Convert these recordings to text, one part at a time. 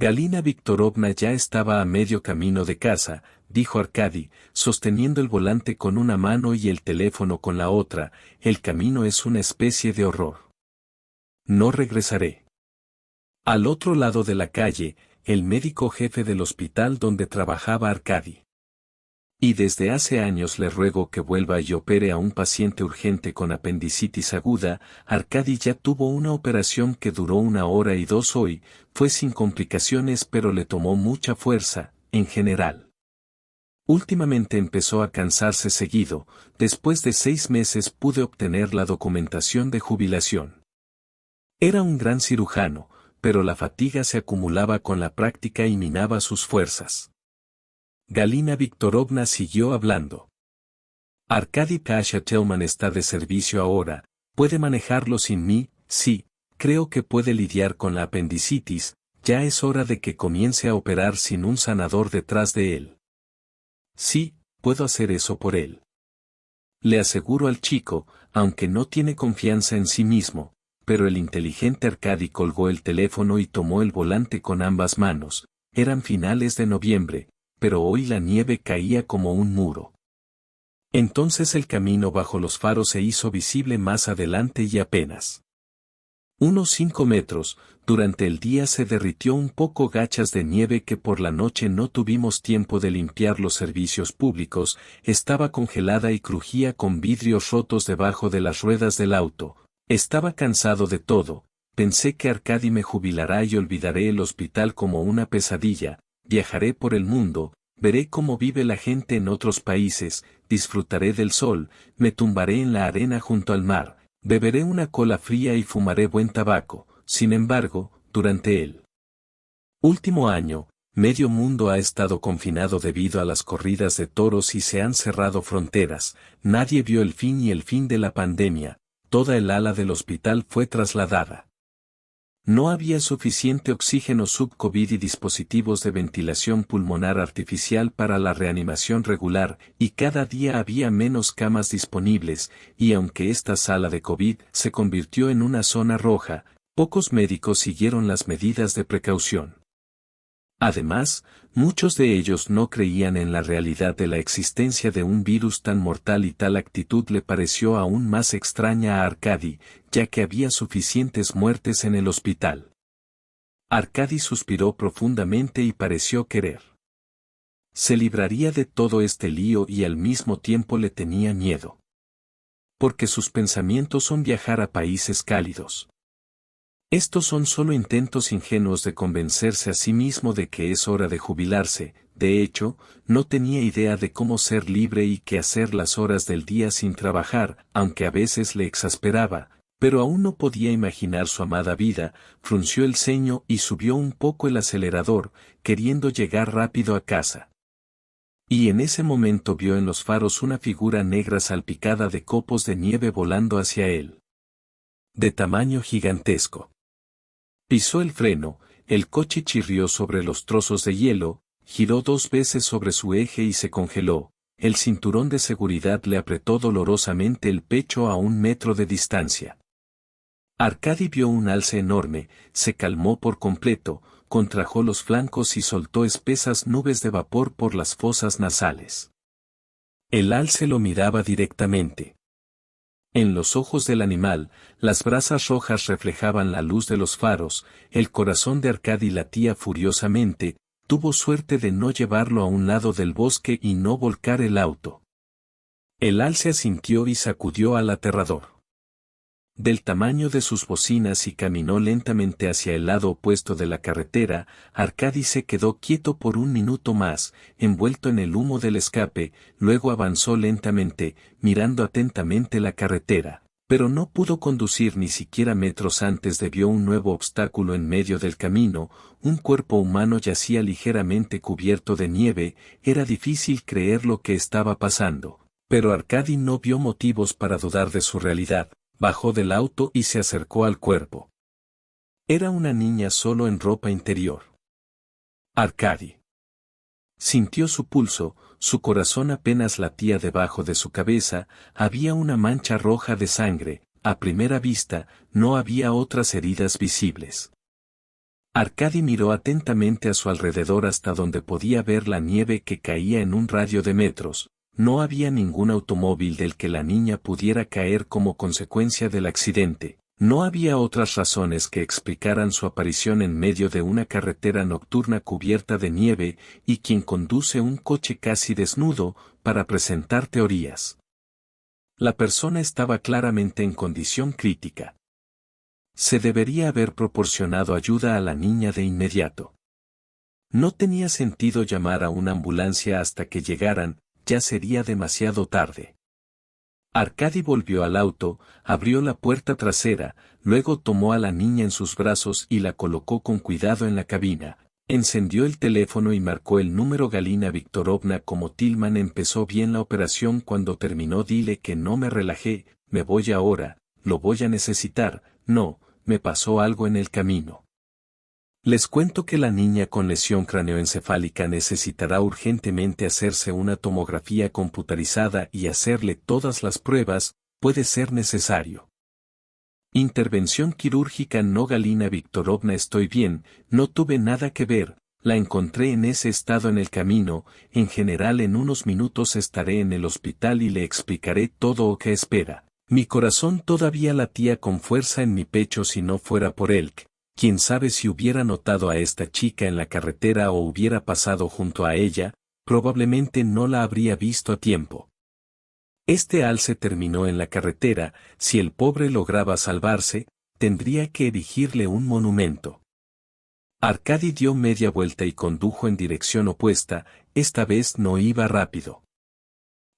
Galina Viktorovna ya estaba a medio camino de casa, dijo Arkady, sosteniendo el volante con una mano y el teléfono con la otra. El camino es una especie de horror. No regresaré. Al otro lado de la calle, el médico jefe del hospital donde trabajaba Arkady. Y desde hace años le ruego que vuelva y opere a un paciente urgente con apendicitis aguda. Arkady ya tuvo una operación que duró 1 hora y 2 hoy, fue sin complicaciones pero le tomó mucha fuerza, en general. Últimamente empezó a cansarse seguido. Después de 6 meses pude obtener la documentación de jubilación. Era un gran cirujano, pero la fatiga se acumulaba con la práctica y minaba sus fuerzas. Galina Viktorovna siguió hablando. Arkady Kashatelman está de servicio ahora, puede manejarlo sin mí. Sí, creo que puede lidiar con la apendicitis. Ya es hora de que comience a operar sin un sanador detrás de él. Sí, puedo hacer eso por él. Le aseguro al chico, aunque no tiene confianza en sí mismo, pero el inteligente Arkady colgó el teléfono y tomó el volante con ambas manos. Eran finales de noviembre, pero hoy la nieve caía como un muro. Entonces el camino bajo los faros se hizo visible más adelante y apenas unos 5 metros, durante el día se derritió un poco gachas de nieve que por la noche no tuvimos tiempo de limpiar. Los servicios públicos, estaba congelada y crujía con vidrios rotos debajo de las ruedas del auto. Estaba cansado de todo, pensé que Arkady me jubilará y olvidaré el hospital como una pesadilla. Viajaré por el mundo, veré cómo vive la gente en otros países, disfrutaré del sol, me tumbaré en la arena junto al mar, beberé una cola fría y fumaré buen tabaco. Sin embargo, durante el último año, medio mundo ha estado confinado debido a las corridas de toros y se han cerrado fronteras. Nadie vio el fin y el fin de la pandemia. Toda el ala del hospital fue trasladada. No había suficiente oxígeno sub-COVID y dispositivos de ventilación pulmonar artificial para la reanimación regular, y cada día había menos camas disponibles, y aunque esta sala de COVID se convirtió en una zona roja, pocos médicos siguieron las medidas de precaución. Además, muchos de ellos no creían en la realidad de la existencia de un virus tan mortal y tal actitud le pareció aún más extraña a Arkady, ya que había suficientes muertes en el hospital. Arkady suspiró profundamente y pareció querer. Se libraría de todo este lío y al mismo tiempo le tenía miedo. Porque sus pensamientos son viajar a países cálidos. Estos son solo intentos ingenuos de convencerse a sí mismo de que es hora de jubilarse. De hecho, no tenía idea de cómo ser libre y qué hacer las horas del día sin trabajar, aunque a veces le exasperaba, pero aún no podía imaginar su amada vida. Frunció el ceño y subió un poco el acelerador, queriendo llegar rápido a casa. Y en ese momento vio en los faros una figura negra salpicada de copos de nieve volando hacia él. De tamaño gigantesco. Pisó el freno, el coche chirrió sobre los trozos de hielo, giró 2 veces sobre su eje y se congeló. El cinturón de seguridad le apretó dolorosamente el pecho a 1 metro de distancia. Arkady vio un alce enorme, se calmó por completo, contrajo los flancos y soltó espesas nubes de vapor por las fosas nasales. El alce lo miraba directamente. En los ojos del animal, las brasas rojas reflejaban la luz de los faros. El corazón de Arkady latía furiosamente. Tuvo suerte de no llevarlo a un lado del bosque y no volcar el auto. El alce asintió y sacudió al aterrador. Del tamaño de sus bocinas y caminó lentamente hacia el lado opuesto de la carretera. Arkady se quedó quieto por 1 minuto más, envuelto en el humo del escape, luego avanzó lentamente, mirando atentamente la carretera, pero no pudo conducir ni siquiera metros antes de vio un nuevo obstáculo en medio del camino. Un cuerpo humano yacía ligeramente cubierto de nieve. Era difícil creer lo que estaba pasando, pero Arkady no vio motivos para dudar de su realidad. Bajó del auto y se acercó al cuerpo. Era una niña solo en ropa interior. Arkady sintió su pulso, su corazón apenas latía debajo de su cabeza. Había una mancha roja de sangre. A primera vista, no había otras heridas visibles. Arcadi miró atentamente a su alrededor hasta donde podía ver la nieve que caía en un radio de metros. No había ningún automóvil del que la niña pudiera caer como consecuencia del accidente. No había otras razones que explicaran su aparición en medio de una carretera nocturna cubierta de nieve y quien conduce un coche casi desnudo para presentar teorías. La persona estaba claramente en condición crítica. Se debería haber proporcionado ayuda a la niña de inmediato. No tenía sentido llamar a una ambulancia hasta que llegaran, ya sería demasiado tarde. Arcadi volvió al auto, abrió la puerta trasera, luego tomó a la niña en sus brazos y la colocó con cuidado en la cabina. Encendió el teléfono y marcó el número. Galina Viktorovna. Como Tillman empezó bien la operación. Cuando terminó, dile que no me relajé, me voy ahora, lo voy a necesitar. No, me pasó algo en el camino. Les cuento que la niña con lesión craneoencefálica necesitará urgentemente hacerse una tomografía computarizada y hacerle todas las pruebas, puede ser necesario. Intervención quirúrgica. No, Galina Viktorovna, estoy bien, no tuve nada que ver, la encontré en ese estado en el camino. En general en unos minutos estaré en el hospital y le explicaré todo o que espera. Mi corazón todavía latía con fuerza en mi pecho. Si no fuera por él, quién sabe si hubiera notado a esta chica en la carretera o hubiera pasado junto a ella, probablemente no la habría visto a tiempo. Este alce terminó en la carretera. Si el pobre lograba salvarse, tendría que erigirle un monumento. Arcadi dio media vuelta y condujo en dirección opuesta, esta vez no iba rápido.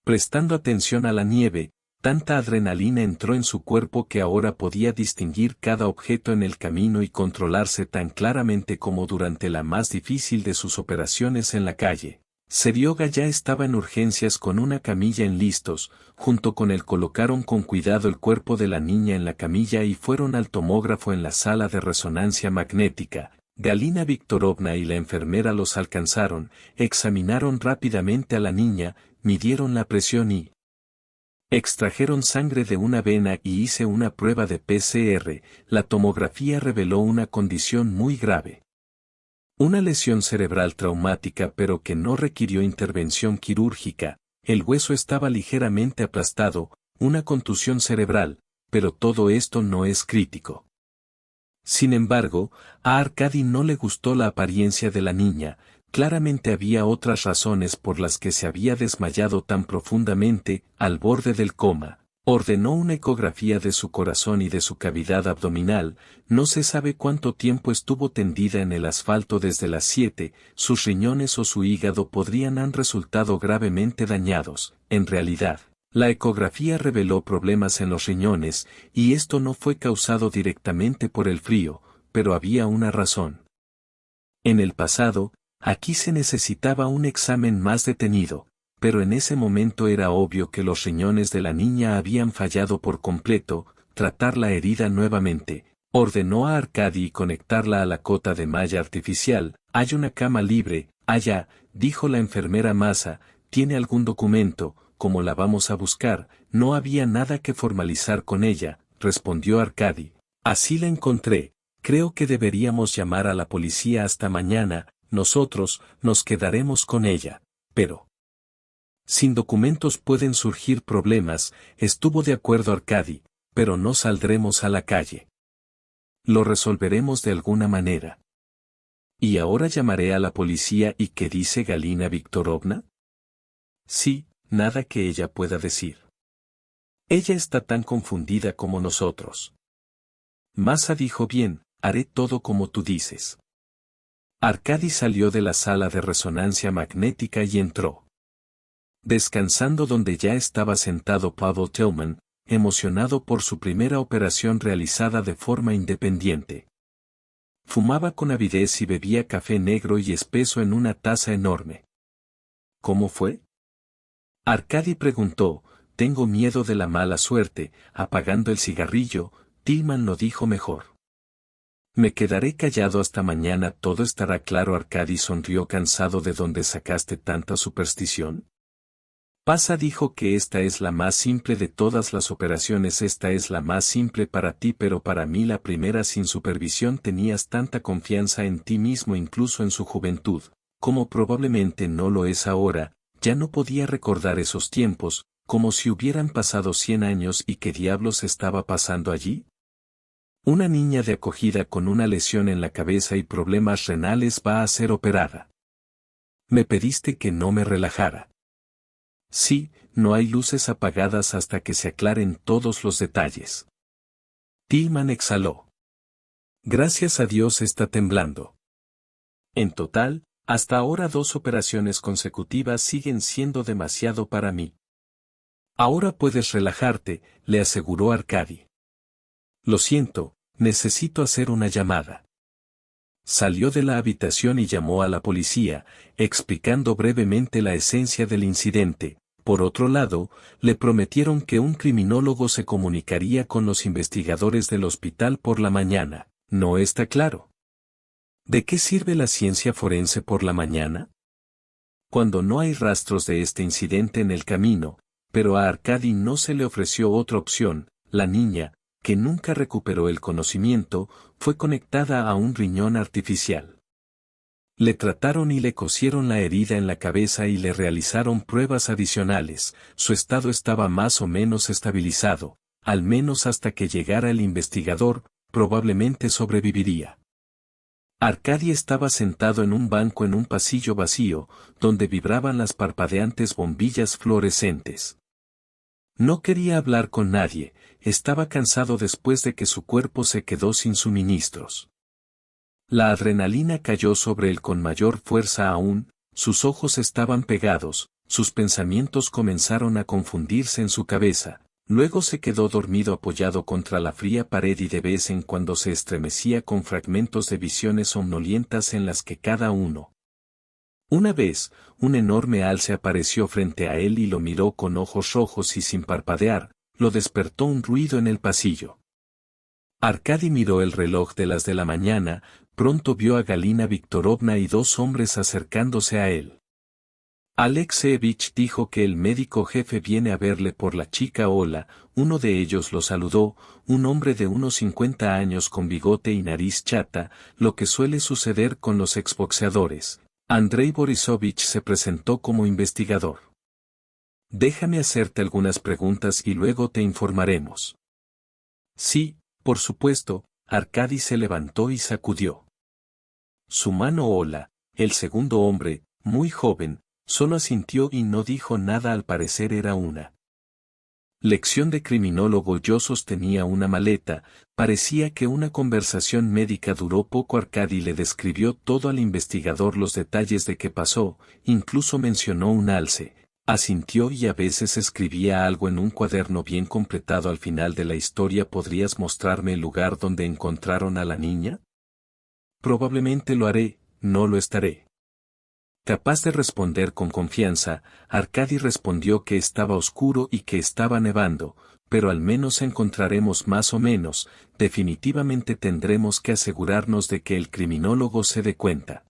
Prestando atención a la nieve, tanta adrenalina entró en su cuerpo que ahora podía distinguir cada objeto en el camino y controlarse tan claramente como durante la más difícil de sus operaciones en la calle. Serioga ya estaba en urgencias con una camilla en listos. Junto con él colocaron con cuidado el cuerpo de la niña en la camilla y fueron al tomógrafo en la sala de resonancia magnética. Galina Viktorovna y la enfermera los alcanzaron, examinaron rápidamente a la niña, midieron la presión y extrajeron sangre de una vena y hice una prueba de PCR. La tomografía reveló una condición muy grave. Una lesión cerebral traumática, pero que no requirió intervención quirúrgica. El hueso estaba ligeramente aplastado, una contusión cerebral, pero todo esto no es crítico. Sin embargo, a Arcadi no le gustó la apariencia de la niña. Claramente había otras razones por las que se había desmayado tan profundamente, al borde del coma. Ordenó una ecografía de su corazón y de su cavidad abdominal. No se sabe cuánto tiempo estuvo tendida en el asfalto desde las 7, sus riñones o su hígado podrían han resultado gravemente dañados. En realidad, la ecografía reveló problemas en los riñones, y esto no fue causado directamente por el frío, pero había una razón. En el pasado, aquí se necesitaba un examen más detenido, pero en ese momento era obvio que los riñones de la niña habían fallado por completo. Tratar la herida nuevamente. Ordenó a Arcadi conectarla a la cota de malla artificial. Hay una cama libre, allá, dijo la enfermera Masa. ¿Tiene algún documento? ¿Cómo la vamos a buscar? No había nada que formalizar con ella, respondió Arcadi. Así la encontré. Creo que deberíamos llamar a la policía hasta mañana. Nosotros nos quedaremos con ella. Pero sin documentos pueden surgir problemas. Estuvo de acuerdo Arcadi, pero no saldremos a la calle. Lo resolveremos de alguna manera. ¿Y ahora llamaré a la policía? ¿Y qué dice Galina Viktorovna? Sí, nada que ella pueda decir. Ella está tan confundida como nosotros. Masa dijo: bien, haré todo como tú dices. Arcadi salió de la sala de resonancia magnética y entró. Descansando donde ya estaba sentado Pavel Tillman, emocionado por su primera operación realizada de forma independiente. Fumaba con avidez y bebía café negro y espeso en una taza enorme. ¿Cómo fue? Arcadi preguntó. Tengo miedo de la mala suerte. Apagando el cigarrillo, Tillman lo dijo mejor. Me quedaré callado hasta mañana, todo estará claro. Arcadi sonrió cansado. ¿De dónde sacaste tanta superstición? Pasa dijo que esta es la más simple de todas las operaciones, esta es la más simple para ti, pero para mí la primera sin supervisión. Tenías tanta confianza en ti mismo incluso en su juventud, como probablemente no lo es ahora. Ya no podía recordar esos tiempos, como si hubieran pasado 100 años. ¿Y qué diablos estaba pasando allí? Una niña de acogida con una lesión en la cabeza y problemas renales va a ser operada. Me pediste que no me relajara. Sí, no hay luces apagadas hasta que se aclaren todos los detalles. Tillman exhaló. Gracias a Dios está temblando. En total, hasta ahora 2 operaciones consecutivas siguen siendo demasiado para mí. Ahora puedes relajarte, le aseguró Arkady. Lo siento, necesito hacer una llamada. Salió de la habitación y llamó a la policía, explicando brevemente la esencia del incidente. Por otro lado, le prometieron que un criminólogo se comunicaría con los investigadores del hospital por la mañana. ¿No está claro? ¿De qué sirve la ciencia forense por la mañana? Cuando no hay rastros de este incidente en el camino, pero a Arkady no se le ofreció otra opción. La niña, que nunca recuperó el conocimiento, fue conectada a un riñón artificial. Le trataron y le cosieron la herida en la cabeza y le realizaron pruebas adicionales. Su estado estaba más o menos estabilizado, al menos hasta que llegara el investigador. Probablemente sobreviviría. Arkady estaba sentado en un banco en un pasillo vacío, donde vibraban las parpadeantes bombillas fluorescentes. No quería hablar con nadie, estaba cansado después de que su cuerpo se quedó sin suministros. La adrenalina cayó sobre él con mayor fuerza aún, sus ojos estaban pegados, sus pensamientos comenzaron a confundirse en su cabeza, luego se quedó dormido apoyado contra la fría pared y de vez en cuando se estremecía con fragmentos de visiones somnolientas en las que cada uno. Una vez, un enorme alce apareció frente a él y lo miró con ojos rojos y sin parpadear, lo despertó un ruido en el pasillo. Arkady miró el reloj de las de la mañana, pronto vio a Galina Viktorovna y 2 hombres acercándose a él. Alexeyevich dijo que el médico jefe viene a verle por la chica. Hola, uno de ellos lo saludó, un hombre de unos 50 años con bigote y nariz chata, lo que suele suceder con los exboxeadores. Andrei Borisovich se presentó como investigador. Déjame hacerte algunas preguntas y luego te informaremos. Sí, por supuesto. Arkady se levantó y sacudió su mano. Hola, el segundo hombre, muy joven, solo asintió y no dijo nada. Al parecer era una lección de criminólogo. Yo sostenía una maleta, parecía que una conversación médica duró poco. Arkady le describió todo al investigador, los detalles de qué pasó, incluso mencionó un alce. Asintió y a veces escribía algo en un cuaderno bien completado al final de la historia. ¿Podrías mostrarme el lugar donde encontraron a la niña? Probablemente lo haré, no lo estaré. Capaz de responder con confianza, Arkady respondió que estaba oscuro y que estaba nevando, pero al menos encontraremos más o menos. Definitivamente tendremos que asegurarnos de que el criminólogo se dé cuenta.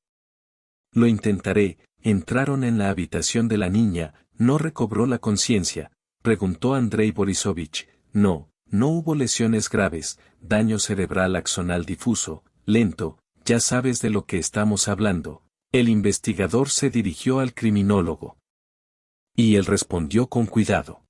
Lo intentaré. Entraron en la habitación de la niña. ¿No recobró la conciencia?, preguntó Andrei Borisovich. No, no hubo lesiones graves, daño cerebral axonal difuso, lento, ya sabes de lo que estamos hablando. El investigador se dirigió al criminólogo. Y él respondió con cuidado.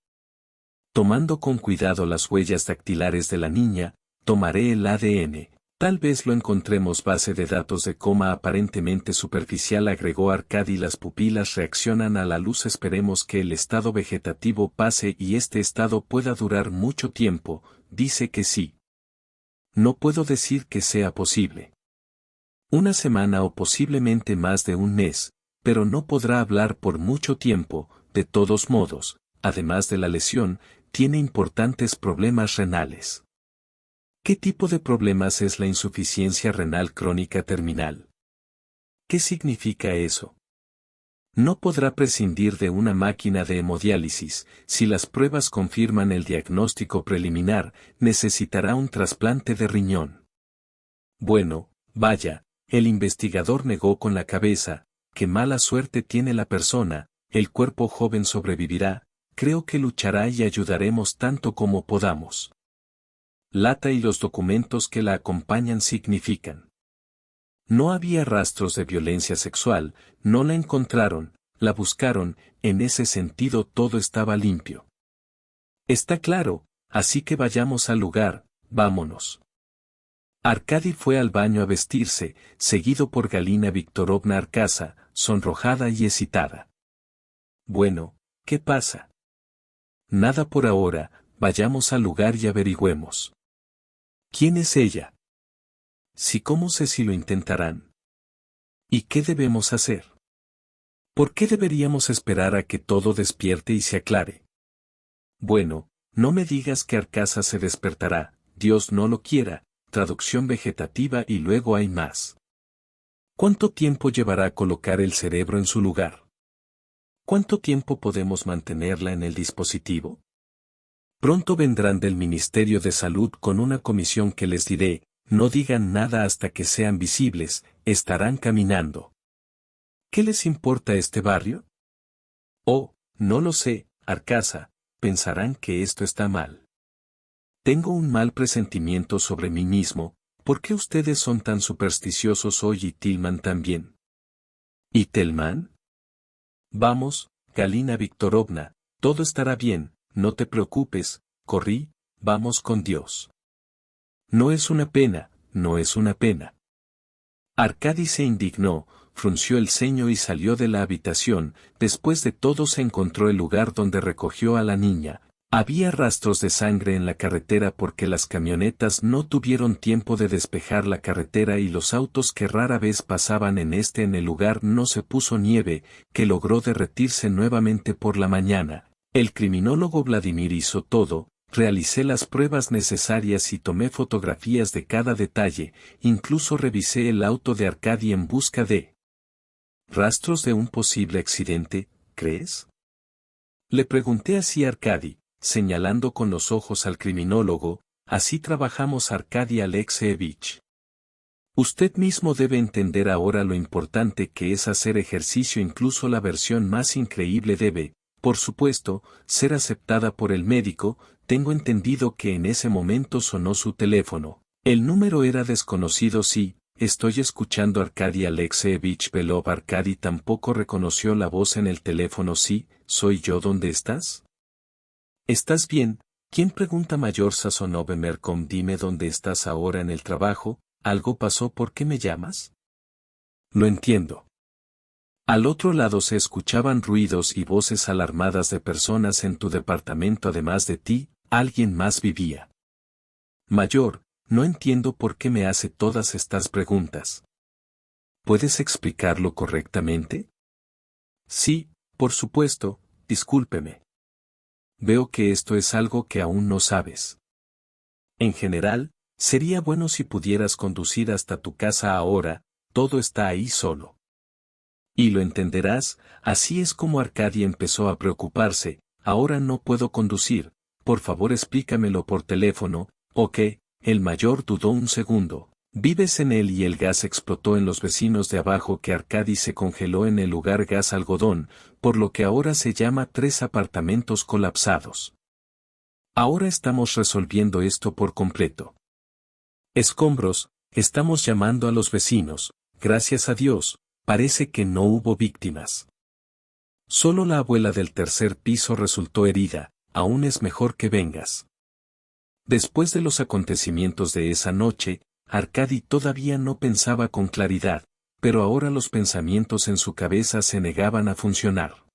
Tomando con cuidado las huellas dactilares de la niña, tomaré el ADN. Tal vez lo encontremos. Base de datos de coma aparentemente superficial, agregó Arkady. Las pupilas reaccionan a la luz. Esperemos que el estado vegetativo pase y este estado pueda durar mucho tiempo. Dice que sí. No puedo decir que sea posible. Una semana o posiblemente más de un mes, pero no podrá hablar por mucho tiempo. De todos modos, además de la lesión, tiene importantes problemas renales. ¿Qué tipo de problemas es la insuficiencia renal crónica terminal? ¿Qué significa eso? No podrá prescindir de una máquina de hemodiálisis. Si las pruebas confirman el diagnóstico preliminar, necesitará un trasplante de riñón. Bueno, vaya, el investigador negó con la cabeza. Qué mala suerte tiene la persona, el cuerpo joven sobrevivirá, creo que luchará y ayudaremos tanto como podamos. Lata y los documentos que la acompañan significan. No había rastros de violencia sexual, no la encontraron, la buscaron, en ese sentido todo estaba limpio. Está claro, así que vayamos al lugar, vámonos. Arkady fue al baño a vestirse, seguido por Galina Viktorovna Arkaza, sonrojada y excitada. Bueno, ¿qué pasa? Nada por ahora, vayamos al lugar y averigüemos. ¿Quién es ella? Sí, ¿cómo sé si lo intentarán? ¿Y qué debemos hacer? ¿Por qué deberíamos esperar a que todo despierte y se aclare? Bueno, no me digas que Arkaza se despertará, Dios no lo quiera, traducción vegetativa y luego hay más. ¿Cuánto tiempo llevará colocar el cerebro en su lugar? ¿Cuánto tiempo podemos mantenerla en el dispositivo? Pronto vendrán del Ministerio de Salud con una comisión que les diré, no digan nada hasta que sean visibles, estarán caminando. ¿Qué les importa este barrio? Oh, no lo sé, Arkaza, pensarán que esto está mal. Tengo un mal presentimiento sobre mí mismo, ¿por qué ustedes son tan supersticiosos hoy y Tillman también? ¿Y Tillman? Vamos, Galina Viktorovna, todo estará bien, no te preocupes, corrí, vamos con Dios. No es una pena, no es una pena. Arkady se indignó, frunció el ceño y salió de la habitación, después de todo se encontró el lugar donde recogió a la niña. Había rastros de sangre en la carretera porque las camionetas no tuvieron tiempo de despejar la carretera y los autos que rara vez pasaban en el lugar no se puso nieve, que logró derretirse nuevamente por la mañana. El criminólogo Vladimir hizo todo, realicé las pruebas necesarias y tomé fotografías de cada detalle, incluso revisé el auto de Arkady en busca de rastros de un posible accidente, ¿crees? Le pregunté así a Arkady, señalando con los ojos al criminólogo, así trabajamos Arkady Alexeyevich. Usted mismo debe entender ahora lo importante que es hacer ejercicio, incluso la versión más increíble debe, por supuesto, ser aceptada por el médico. Tengo entendido que en ese momento sonó su teléfono. El número era desconocido. Sí, estoy escuchando Arkady Alexeyevich Belov. Arkady tampoco reconoció la voz en el teléfono. Sí, soy yo. ¿Dónde estás? ¿Estás bien? ¿Quién pregunta? Mayor Sazonove Merkom. Dime dónde estás ahora en el trabajo. ¿Algo pasó? ¿Por qué me llamas? Lo entiendo. Al otro lado se escuchaban ruidos y voces alarmadas de personas en tu departamento. Además de ti, alguien más vivía. Mayor, no entiendo por qué me hace todas estas preguntas. ¿Puedes explicarlo correctamente? Sí, por supuesto, discúlpeme. Veo que esto es algo que aún no sabes. En general, sería bueno si pudieras conducir hasta tu casa ahora, todo está ahí solo. Y lo entenderás, así es como Arkady empezó a preocuparse. Ahora no puedo conducir, por favor explícamelo por teléfono. ¿Ok? El mayor dudó un segundo. Vives en él y el gas explotó en los vecinos de abajo. Que Arkady se congeló en el lugar gas algodón, por lo que ahora se llama 3 apartamentos colapsados. Ahora estamos resolviendo esto por completo. Escombros, estamos llamando a los vecinos, gracias a Dios. Parece que no hubo víctimas. Solo la abuela del tercer piso resultó herida, aún es mejor que vengas. Después de los acontecimientos de esa noche, Arkady todavía no pensaba con claridad, pero ahora los pensamientos en su cabeza se negaban a funcionar.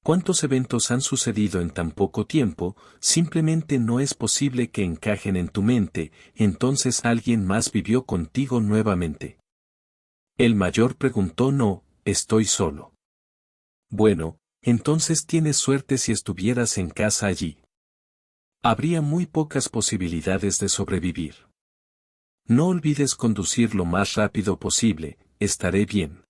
¿Cuántos eventos han sucedido en tan poco tiempo? Simplemente no es posible que encajen en tu mente. Entonces alguien más vivió contigo nuevamente. El mayor preguntó. No, estoy solo. Bueno, entonces tienes suerte. Si estuvieras en casa allí, habría muy pocas posibilidades de sobrevivir. No olvides conducir lo más rápido posible, estaré bien.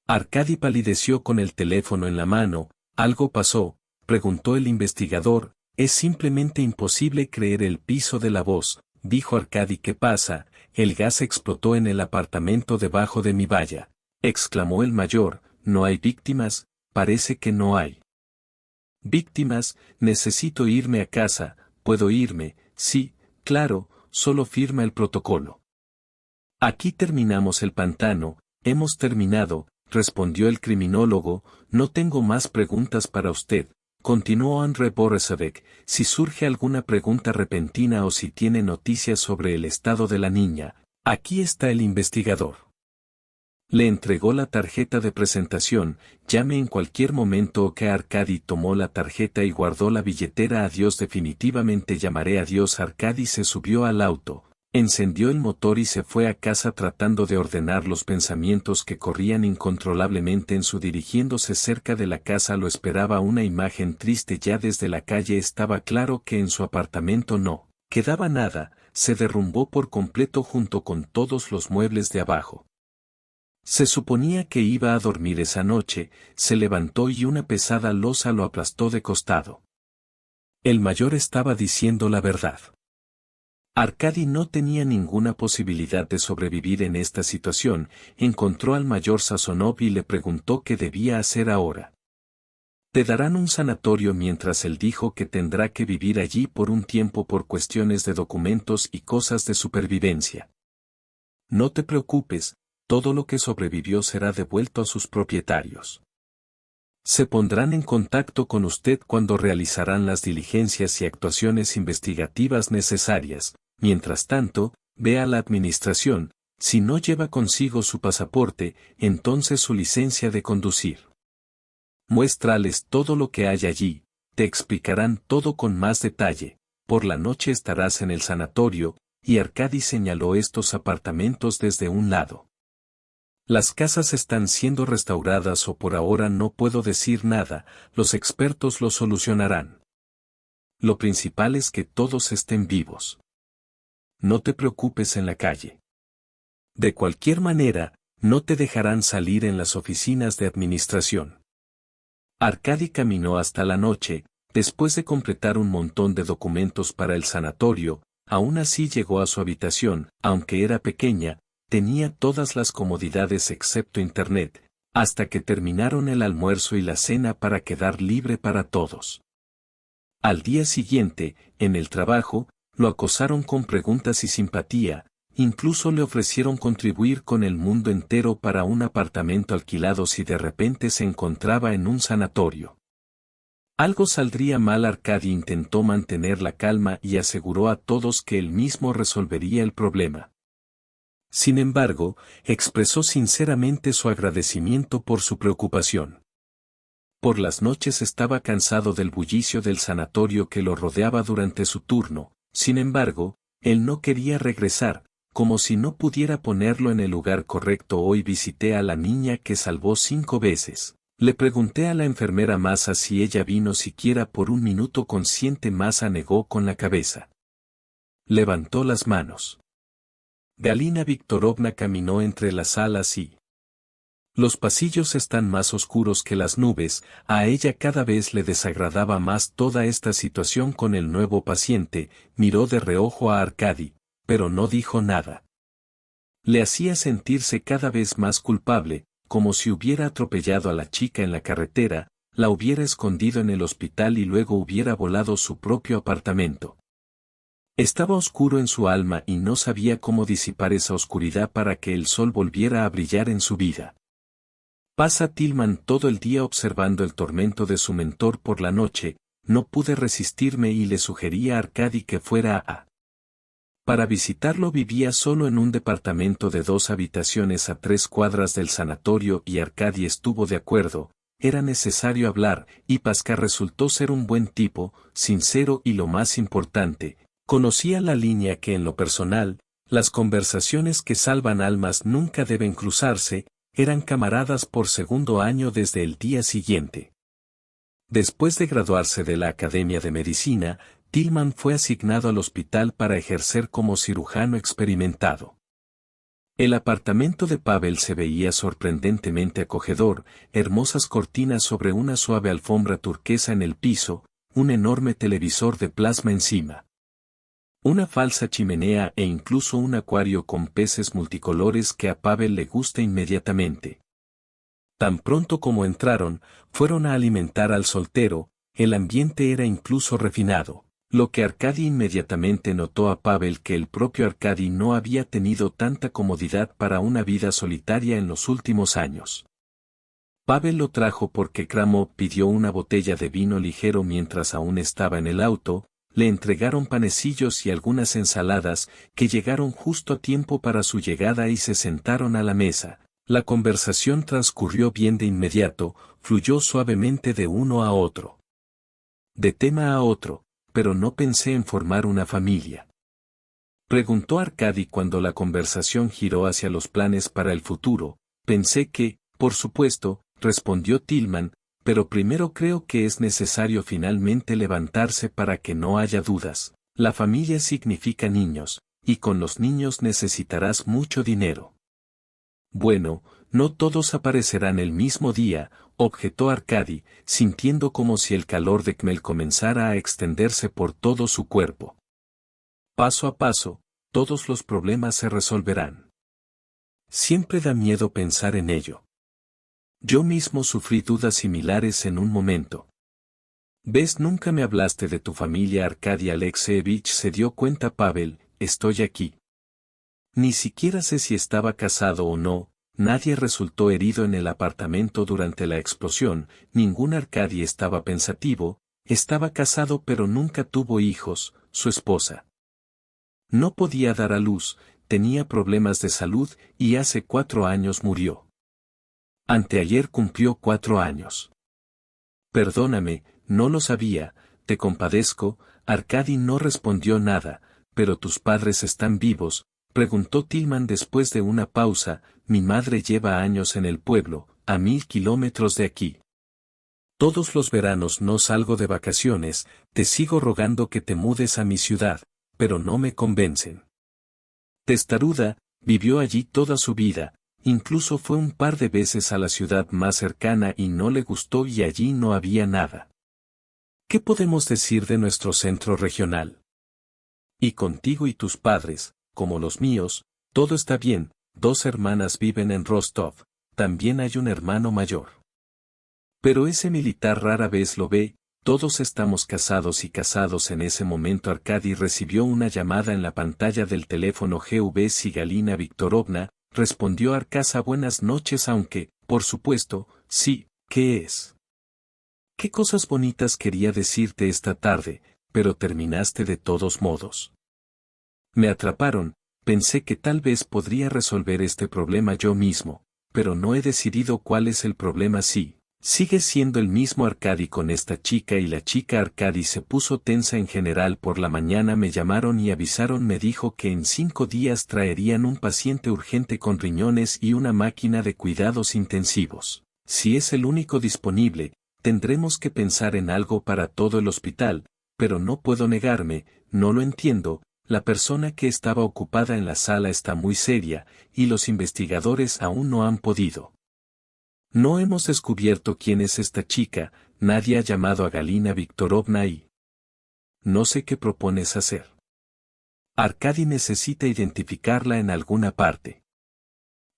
Arkady palideció con el teléfono en la mano. ¿Algo pasó?, preguntó el investigador. Es simplemente imposible creer el piso de la voz, dijo Arkady. ¿Qué pasa? El gas explotó en el apartamento debajo de mi valla, exclamó el mayor. No hay víctimas, parece que no hay víctimas. Necesito irme a casa. ¿Puedo irme? Sí, claro, solo firma el protocolo. Aquí terminamos el pantano. Hemos terminado, respondió el criminólogo. No tengo más preguntas para usted, continuó André Borisovich. Si surge alguna pregunta repentina o si tiene noticias sobre el estado de la niña, aquí está el investigador. Le entregó la tarjeta de presentación. Llame en cualquier momento. OK. Arkady tomó la tarjeta y guardó la billetera. Adiós, definitivamente llamaré. Adiós. Arkady se subió al auto, encendió el motor y se fue a casa tratando de ordenar los pensamientos que corrían incontrolablemente en su dirigiéndose cerca de la casa lo esperaba una imagen triste. Ya desde la calle estaba claro que en su apartamento no quedaba nada, se derrumbó por completo junto con todos los muebles de abajo. Se suponía que iba a dormir esa noche, se levantó y una pesada losa lo aplastó de costado. El mayor estaba diciendo la verdad. Arkady no tenía ninguna posibilidad de sobrevivir en esta situación. Encontró al mayor Sazonov y le preguntó qué debía hacer ahora. Te darán un sanatorio mientras él dijo que tendrá que vivir allí por un tiempo por cuestiones de documentos y cosas de supervivencia. No te preocupes. Todo lo que sobrevivió será devuelto a sus propietarios. Se pondrán en contacto con usted cuando realizarán las diligencias y actuaciones investigativas necesarias. Mientras tanto, ve a la administración. Si no lleva consigo su pasaporte, entonces su licencia de conducir. Muéstrales todo lo que hay allí, te explicarán todo con más detalle. Por la noche estarás en el sanatorio, y Arkady señaló estos apartamentos desde un lado. Las casas están siendo restauradas o por ahora no puedo decir nada, los expertos lo solucionarán. Lo principal es que todos estén vivos. No te preocupes en la calle. De cualquier manera, no te dejarán salir en las oficinas de administración. Arkady caminó hasta la noche, después de completar un montón de documentos para el sanatorio, aún así llegó a su habitación, aunque era pequeña, tenía todas las comodidades excepto internet, hasta que terminaron el almuerzo y la cena para quedar libre para todos. Al día siguiente, en el trabajo, lo acosaron con preguntas y simpatía, incluso le ofrecieron contribuir con el mundo entero para un apartamento alquilado si de repente se encontraba en un sanatorio. Algo saldría mal. Arkady intentó mantener la calma y aseguró a todos que él mismo resolvería el problema. Sin embargo, expresó sinceramente su agradecimiento por su preocupación. Por las noches estaba cansado del bullicio del sanatorio que lo rodeaba durante su turno, sin embargo, él no quería regresar, como si no pudiera ponerlo en el lugar correcto. Hoy visité a la niña que salvó 5 veces. Le pregunté a la enfermera Masa si ella vino siquiera por un minuto consciente. Masa negó con la cabeza. Levantó las manos. Galina Viktorovna caminó entre las salas y los pasillos están más oscuros que las nubes. A ella cada vez le desagradaba más toda esta situación con el nuevo paciente. Miró de reojo a Arkady, pero no dijo nada. Le hacía sentirse cada vez más culpable, como si hubiera atropellado a la chica en la carretera, la hubiera escondido en el hospital y luego hubiera volado su propio apartamento. Estaba oscuro en su alma y no sabía cómo disipar esa oscuridad para que el sol volviera a brillar en su vida. Pasa Tillman todo el día observando el tormento de su mentor por la noche. No pude resistirme y le sugerí a Arkady que fuera a para visitarlo. Vivía solo en un departamento de 2 habitaciones a 3 cuadras del sanatorio y Arkady estuvo de acuerdo. Era necesario hablar, y Pascal resultó ser un buen tipo, sincero y lo más importante, conocía la línea que en lo personal, las conversaciones que salvan almas nunca deben cruzarse. Eran camaradas por segundo año desde el día siguiente. Después de graduarse de la Academia de Medicina, Tillman fue asignado al hospital para ejercer como cirujano experimentado. El apartamento de Pavel se veía sorprendentemente acogedor, hermosas cortinas sobre una suave alfombra turquesa en el piso, un enorme televisor de plasma encima. Una falsa chimenea e incluso un acuario con peces multicolores que a Pavel le gusta inmediatamente. Tan pronto como entraron, fueron a alimentar al soltero, el ambiente era incluso refinado, lo que Arkady inmediatamente notó a Pavel que el propio Arkady no había tenido tanta comodidad para una vida solitaria en los últimos años. Pavel lo trajo porque Kramov pidió una botella de vino ligero mientras aún estaba en el auto, le entregaron panecillos y algunas ensaladas, que llegaron justo a tiempo para su llegada y se sentaron a la mesa. La conversación transcurrió bien de inmediato, fluyó suavemente de uno a otro. De tema a otro, pero no pensé en formar una familia. Preguntó Arkady cuando la conversación giró hacia los planes para el futuro. Pensé que, por supuesto, respondió Tillman, pero primero creo que es necesario finalmente levantarse para que no haya dudas. La familia significa niños, y con los niños necesitarás mucho dinero. Bueno, no todos aparecerán el mismo día, objetó Arkady, sintiendo como si el calor de Kmel comenzara a extenderse por todo su cuerpo. Paso a paso, todos los problemas se resolverán. Siempre da miedo pensar en ello. Yo mismo sufrí dudas similares en un momento. ¿Ves? Nunca me hablaste de tu familia. Arkady Alexeyevich se dio cuenta. Pavel, estoy aquí. Ni siquiera sé si estaba casado o no, nadie resultó herido en el apartamento durante la explosión, ningún. Arkady estaba pensativo, estaba casado pero nunca tuvo hijos, su esposa no podía dar a luz, tenía problemas de salud y hace 4 años murió. Anteayer cumplió 4 años. Perdóname, no lo sabía, te compadezco. Arkady no respondió nada. ¿Pero tus padres están vivos?, preguntó Tillman después de una pausa. Mi madre lleva años en el pueblo, a 1000 kilómetros de aquí. Todos los veranos no salgo de vacaciones, te sigo rogando que te mudes a mi ciudad, pero no me convencen. Testaruda, vivió allí toda su vida, incluso fue un par de veces a la ciudad más cercana y no le gustó y allí no había nada. ¿Qué podemos decir de nuestro centro regional? Y contigo y tus padres, como los míos, todo está bien. 2 hermanas viven en Rostov, también hay un hermano mayor. Pero ese militar rara vez lo ve. Todos estamos casados y casados. En ese momento Arkady recibió una llamada en la pantalla del teléfono. GV sí, Galina Viktorovna, respondió Arkasa. Buenas noches. Aunque, por supuesto, sí, ¿qué es? ¿Qué cosas bonitas quería decirte esta tarde, pero terminaste de todos modos? Me atraparon, pensé que tal vez podría resolver este problema yo mismo, pero no he decidido cuál es el problema. Sí. Sigue siendo el mismo Arkady con esta chica y la chica. Arkady se puso tensa. En general por la mañana me llamaron y avisaron. Me dijo que en 5 días traerían un paciente urgente con riñones y una máquina de cuidados intensivos. Si es el único disponible, tendremos que pensar en algo para todo el hospital, pero no puedo negarme, no lo entiendo. La persona que estaba ocupada en la sala está muy seria, y los investigadores aún no han podido. No hemos descubierto quién es esta chica, nadie ha llamado a Galina Viktorovna y... No sé qué propones hacer. Arkady necesita identificarla en alguna parte.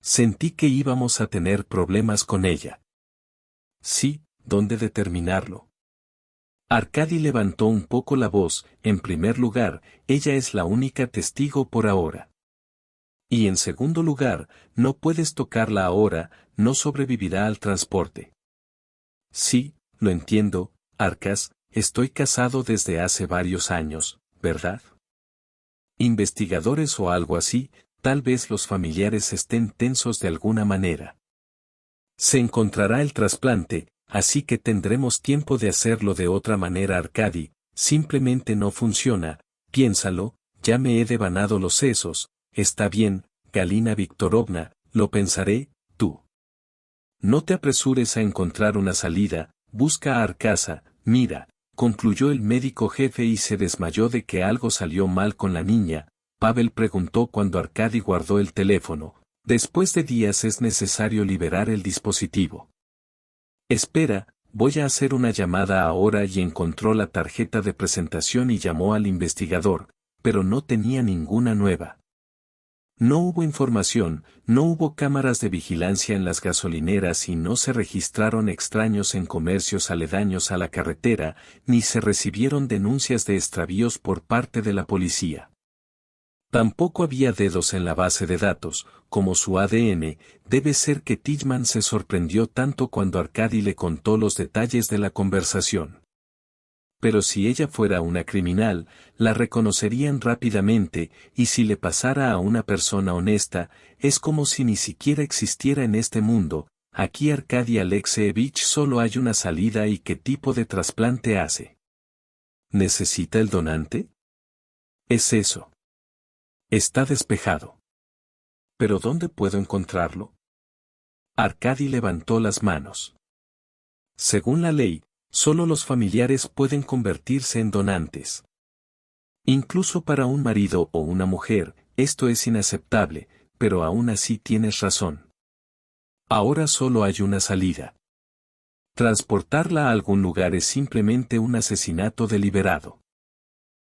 Sentí que íbamos a tener problemas con ella. Sí, ¿dónde determinarlo? Arkady levantó un poco la voz. En primer lugar, ella es la única testigo por ahora. Y en segundo lugar, no puedes tocarla ahora, no sobrevivirá al transporte. Sí, lo entiendo, Arkas, estoy casado desde hace varios años, ¿verdad? Investigadores o algo así, tal vez los familiares estén tensos de alguna manera. Se encontrará el trasplante, así que tendremos tiempo de hacerlo de otra manera. Arkady, simplemente no funciona, piénsalo, ya me he devanado los sesos. Está bien, Galina Viktorovna, lo pensaré. Tú no te apresures a encontrar una salida, busca a Arkasa. Mira, concluyó el médico jefe y se desmayó de que algo salió mal con la niña. Pavel preguntó cuando Arkady guardó el teléfono. Después de días es necesario liberar el dispositivo. Espera, voy a hacer una llamada ahora. Y encontró la tarjeta de presentación y llamó al investigador, pero no tenía ninguna nueva No hubo información, no hubo cámaras de vigilancia en las gasolineras y no se registraron extraños en comercios aledaños a la carretera, ni se recibieron denuncias de extravíos por parte de la policía. Tampoco había dedos en la base de datos, como su ADN. Debe ser que Tillman se sorprendió tanto cuando Arkady le contó los detalles de la conversación. Pero si ella fuera una criminal, la reconocerían rápidamente, y si le pasara a una persona honesta, es como si ni siquiera existiera en este mundo. Aquí Arkady Alexeyevich solo hay una salida. ¿Y qué tipo de trasplante hace? ¿Necesita el donante? Es eso. Está despejado. ¿Pero dónde puedo encontrarlo? Arkady levantó las manos. Según la ley, solo los familiares pueden convertirse en donantes. Incluso para un marido o una mujer, esto es inaceptable, pero aún así tienes razón. Ahora solo hay una salida. Transportarla a algún lugar es simplemente un asesinato deliberado.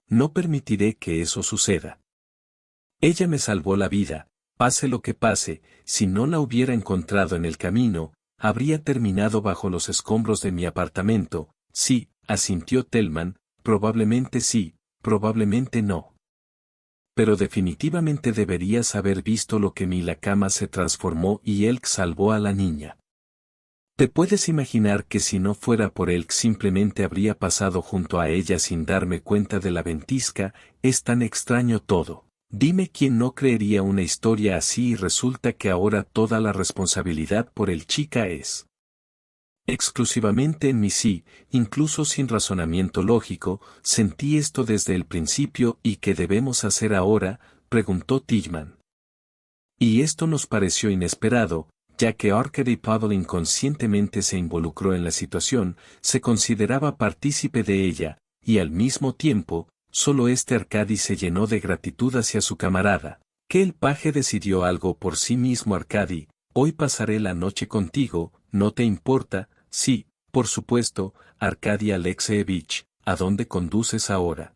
No permitiré que eso suceda. Ella me salvó la vida, pase lo que pase. Si no la hubiera encontrado en el camino, habría terminado bajo los escombros de mi apartamento. Sí, asintió Tillman, probablemente sí, probablemente no. Pero definitivamente deberías haber visto lo que la cama se transformó y Elk salvó a la niña. ¿Te puedes imaginar que si no fuera por Elk simplemente habría pasado junto a ella sin darme cuenta de la ventisca? Es tan extraño todo. Dime quién no creería una historia así y resulta que ahora toda la responsabilidad por el chica es exclusivamente en mí. Sí, incluso sin razonamiento lógico, sentí esto desde el principio. ¿Y qué debemos hacer ahora?, preguntó Tillman. Y esto nos pareció inesperado, ya que Arkady Pavel inconscientemente se involucró en la situación, se consideraba partícipe de ella, y al mismo tiempo, solo Arkady se llenó de gratitud hacia su camarada. Que el paje decidió algo por sí mismo. Arkady, hoy pasaré la noche contigo, ¿no te importa? Sí, por supuesto, Arkady Alexeyevich. ¿A dónde conduces ahora?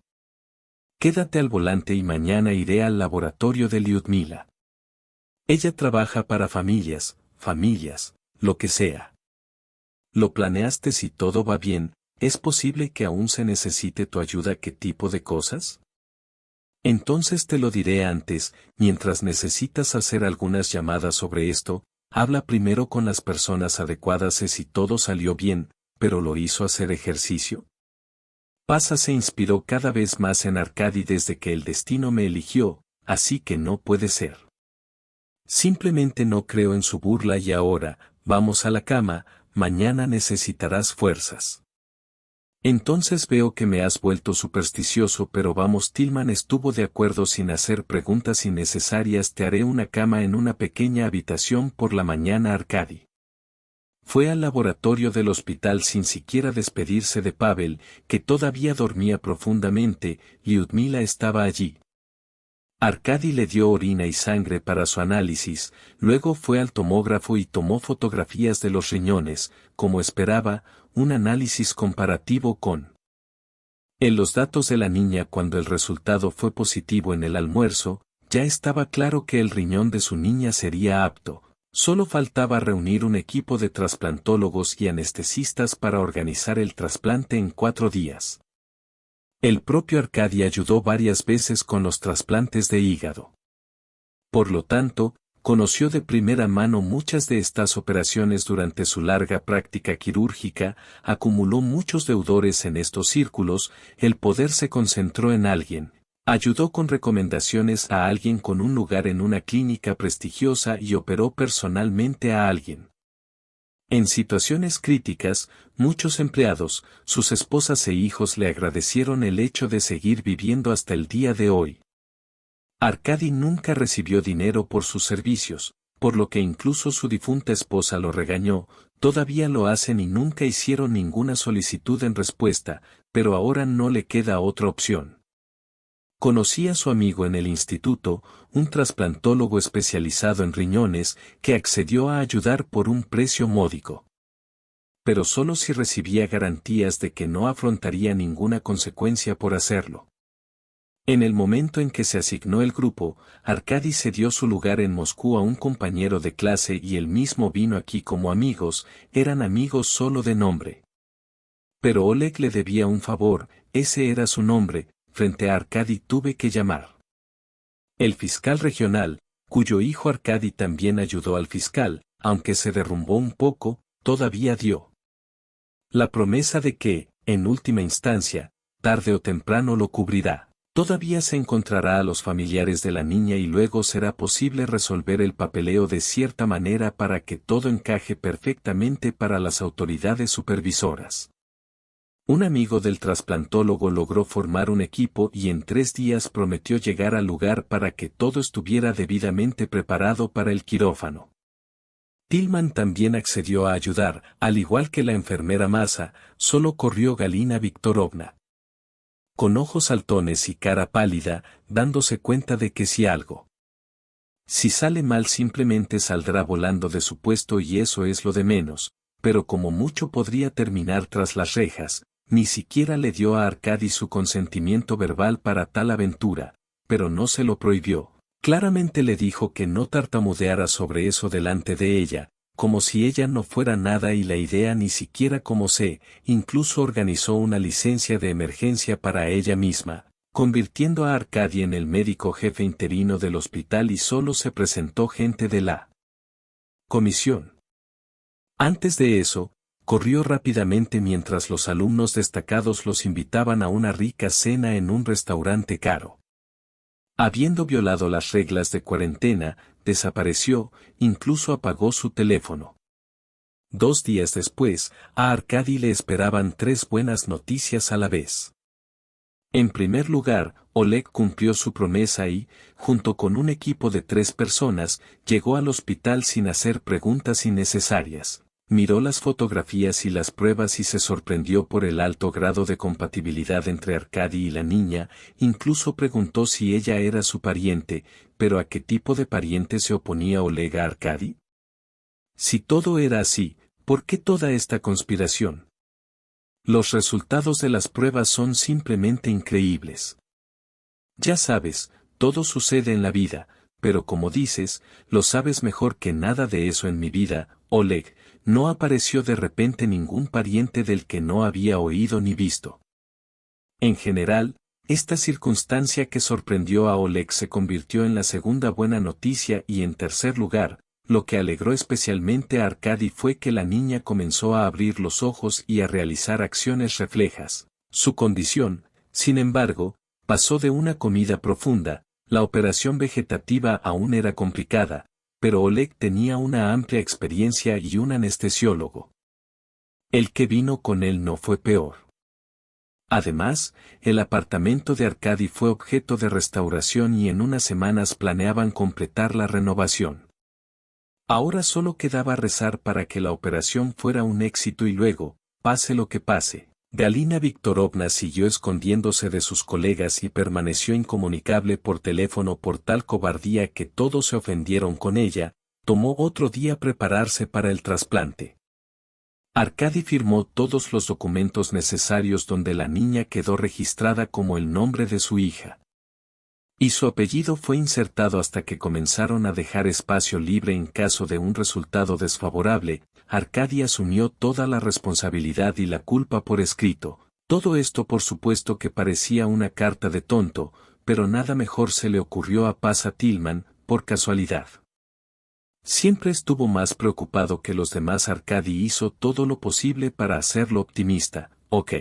Quédate al volante y mañana iré al laboratorio de Lyudmila. Ella trabaja para familias, lo que sea. ¿Lo planeaste? Si todo va bien, ¿es posible que aún se necesite tu ayuda? ¿Qué tipo de cosas? Entonces te lo diré antes. Mientras necesitas hacer algunas llamadas sobre esto, habla primero con las personas adecuadas. Si todo salió bien, pero lo hizo hacer ejercicio. Pasa se inspiró cada vez más en Arkady desde que el destino me eligió, así que no puede ser. Simplemente no creo en su burla. Y ahora, vamos a la cama, mañana necesitarás fuerzas. Entonces veo que me has vuelto supersticioso, pero vamos. Tillman estuvo de acuerdo sin hacer preguntas innecesarias. Te haré una cama en una pequeña habitación por la mañana. Arkady fue al laboratorio del hospital sin siquiera despedirse de Pavel, que todavía dormía profundamente. Lyudmila estaba allí. Arkady le dio orina y sangre para su análisis, luego fue al tomógrafo y tomó fotografías de los riñones, como esperaba, un análisis comparativo con los datos de la niña. Cuando el resultado fue positivo en el almuerzo, ya estaba claro que el riñón de su niña sería apto. Solo faltaba reunir un equipo de trasplantólogos y anestesistas para organizar el trasplante en 4 días. El propio Arkady ayudó varias veces con los trasplantes de hígado. Por lo tanto, conoció de primera mano muchas de estas operaciones durante su larga práctica quirúrgica, acumuló muchos deudores en estos círculos. El poder se concentró en alguien. Ayudó con recomendaciones a alguien con un lugar en una clínica prestigiosa y operó personalmente a alguien. En situaciones críticas, muchos empleados, sus esposas e hijos le agradecieron el hecho de seguir viviendo hasta el día de hoy. Arkady nunca recibió dinero por sus servicios, por lo que incluso su difunta esposa lo regañó. Todavía lo hacen y nunca hicieron ninguna solicitud en respuesta, pero ahora no le queda otra opción. Conocí a su amigo en el instituto, un trasplantólogo especializado en riñones, que accedió a ayudar por un precio módico. Pero solo si recibía garantías de que no afrontaría ninguna consecuencia por hacerlo. En el momento en que se asignó el grupo, Arkady cedió su lugar en Moscú a un compañero de clase y él mismo vino aquí como amigos, eran amigos solo de nombre. Pero Oleg le debía un favor, ese era su nombre, frente a Arkady tuve que llamar. El fiscal regional, cuyo hijo Arkady también ayudó al fiscal, aunque se derrumbó un poco, todavía dio la promesa de que, en última instancia, tarde o temprano lo cubrirá. Todavía se encontrará a los familiares de la niña y luego será posible resolver el papeleo de cierta manera para que todo encaje perfectamente para las autoridades supervisoras. Un amigo del trasplantólogo logró formar un equipo y en 3 días prometió llegar al lugar para que todo estuviera debidamente preparado para el quirófano. Tillman también accedió a ayudar, al igual que la enfermera Masa, solo corrió Galina Viktorovna. Con ojos saltones y cara pálida, dándose cuenta de que si sale mal simplemente saldrá volando de su puesto y eso es lo de menos, pero como mucho podría terminar tras las rejas, ni siquiera le dio a Arkady su consentimiento verbal para tal aventura, pero no se lo prohibió. Claramente le dijo que no tartamudeara sobre eso delante de ella, como si ella no fuera nada y la idea ni siquiera como incluso organizó una licencia de emergencia para ella misma, convirtiendo a Arkady en el médico jefe interino del hospital y solo se presentó gente de la comisión. Antes de eso, corrió rápidamente mientras los alumnos destacados los invitaban a una rica cena en un restaurante caro. Habiendo violado las reglas de cuarentena, desapareció, incluso apagó su teléfono. 2 días después, a Arkady le esperaban 3 buenas noticias a la vez. En primer lugar, Oleg cumplió su promesa y, junto con un equipo de 3 personas, llegó al hospital sin hacer preguntas innecesarias. Miró las fotografías y las pruebas y se sorprendió por el alto grado de compatibilidad entre Arkady y la niña, incluso preguntó si ella era su pariente, pero ¿a qué tipo de pariente se oponía Oleg a Arkady? Si todo era así, ¿por qué toda esta conspiración? Los resultados de las pruebas son simplemente increíbles. Ya sabes, todo sucede en la vida, pero como dices, lo sabes mejor que nada de eso en mi vida, Oleg. No apareció de repente ningún pariente del que no había oído ni visto. En general, esta circunstancia que sorprendió a Oleg se convirtió en la segunda buena noticia y en tercer lugar, lo que alegró especialmente a Arkady fue que la niña comenzó a abrir los ojos y a realizar acciones reflejas. Su condición, sin embargo, pasó de una comida profunda, la operación vegetativa aún era complicada, pero Oleg tenía una amplia experiencia y un anestesiólogo. El que vino con él no fue peor. Además, el apartamento de Arkady fue objeto de restauración y en unas semanas planeaban completar la renovación. Ahora solo quedaba rezar para que la operación fuera un éxito y luego, pase lo que pase. Galina Viktorovna siguió escondiéndose de sus colegas y permaneció incomunicable por teléfono por tal cobardía que todos se ofendieron con ella. Tomó otro día prepararse para el trasplante. Arkady firmó todos los documentos necesarios donde la niña quedó registrada como el nombre de su hija. Y su apellido fue insertado hasta que comenzaron a dejar espacio libre en caso de un resultado desfavorable. Arkady asumió toda la responsabilidad y la culpa por escrito. Todo esto por supuesto que parecía una carta de tonto, pero nada mejor se le ocurrió a Pasa Tillman, por casualidad. Siempre estuvo más preocupado que los demás. Arkady hizo todo lo posible para hacerlo optimista, ok.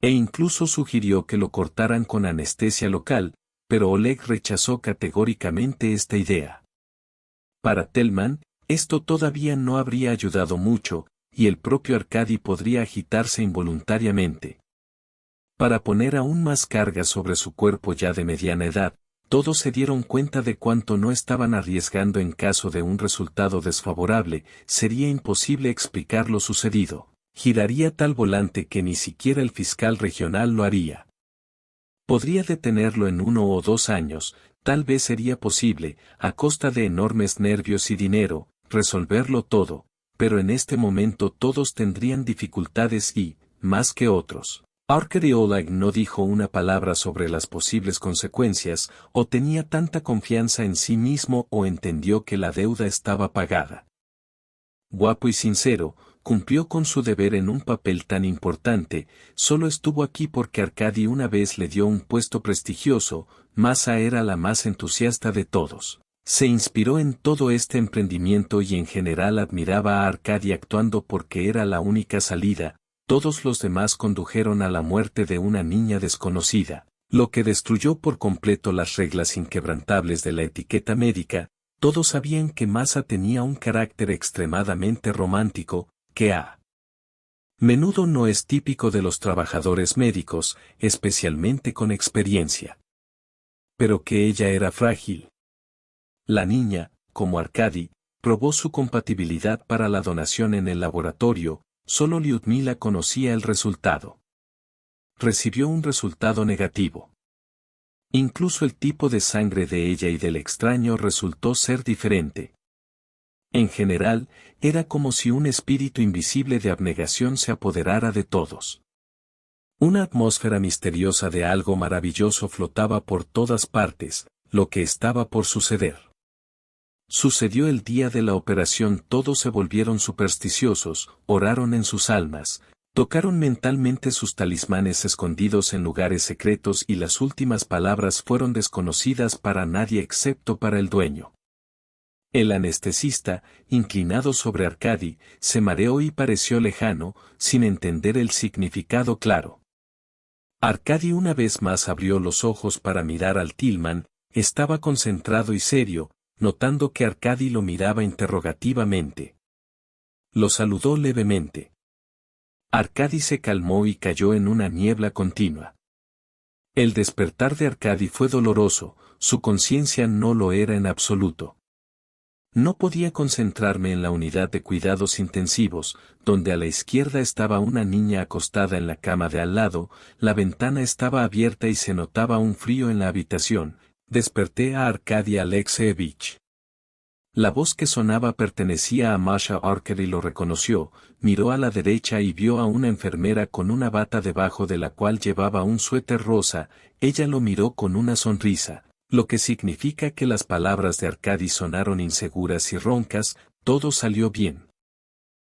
E incluso sugirió que lo cortaran con anestesia local, pero Oleg rechazó categóricamente esta idea. Para Tillman, esto todavía no habría ayudado mucho, y el propio Arkady podría agitarse involuntariamente. Para poner aún más carga sobre su cuerpo ya de mediana edad, todos se dieron cuenta de cuánto no estaban arriesgando en caso de un resultado desfavorable. Sería imposible explicar lo sucedido. Giraría tal volante que ni siquiera el fiscal regional lo haría. Podría detenerlo en 1 o 2 años, tal vez sería posible, a costa de enormes nervios y dinero, resolverlo todo, pero en este momento todos tendrían dificultades y, más que otros, Arkady Oleg no dijo una palabra sobre las posibles consecuencias, o tenía tanta confianza en sí mismo o entendió que la deuda estaba pagada. Guapo y sincero, cumplió con su deber en un papel tan importante, solo estuvo aquí porque Arkady una vez le dio un puesto prestigioso, Masa era la más entusiasta de todos. Se inspiró en todo este emprendimiento y en general admiraba a Arkady actuando porque era la única salida. Todos los demás condujeron a la muerte de una niña desconocida, lo que destruyó por completo las reglas inquebrantables de la etiqueta médica. Todos sabían que Masa tenía un carácter extremadamente romántico, que a menudo no es típico de los trabajadores médicos, especialmente con experiencia. Pero que ella era frágil. La niña, como Arkady, probó su compatibilidad para la donación en el laboratorio. Solo Lyudmila conocía el resultado. Recibió un resultado negativo. Incluso el tipo de sangre de ella y del extraño resultó ser diferente. En general, era como si un espíritu invisible de abnegación se apoderara de todos. Una atmósfera misteriosa de algo maravilloso flotaba por todas partes, lo que estaba por suceder. Sucedió el día de la operación, todos se volvieron supersticiosos, oraron en sus almas, tocaron mentalmente sus talismanes escondidos en lugares secretos y las últimas palabras fueron desconocidas para nadie excepto para el dueño. El anestesista, inclinado sobre Arkady, se mareó y pareció lejano, sin entender el significado claro. Arkady una vez más abrió los ojos para mirar al Tillman, estaba concentrado y serio, notando que Arkady lo miraba interrogativamente. Lo saludó levemente. Arkady se calmó y cayó en una niebla continua. El despertar de Arkady fue doloroso, su conciencia no lo era en absoluto. No podía concentrarme en la unidad de cuidados intensivos, donde a la izquierda estaba una niña acostada en la cama de al lado, la ventana estaba abierta y se notaba un frío en la habitación. Desperté a Arkady Alexeyevich. La voz que sonaba pertenecía a Masha. Arkady lo reconoció, miró a la derecha y vio a una enfermera con una bata debajo de la cual llevaba un suéter rosa. Ella lo miró con una sonrisa, lo que significa que las palabras de Arkady sonaron inseguras y roncas. Todo salió bien.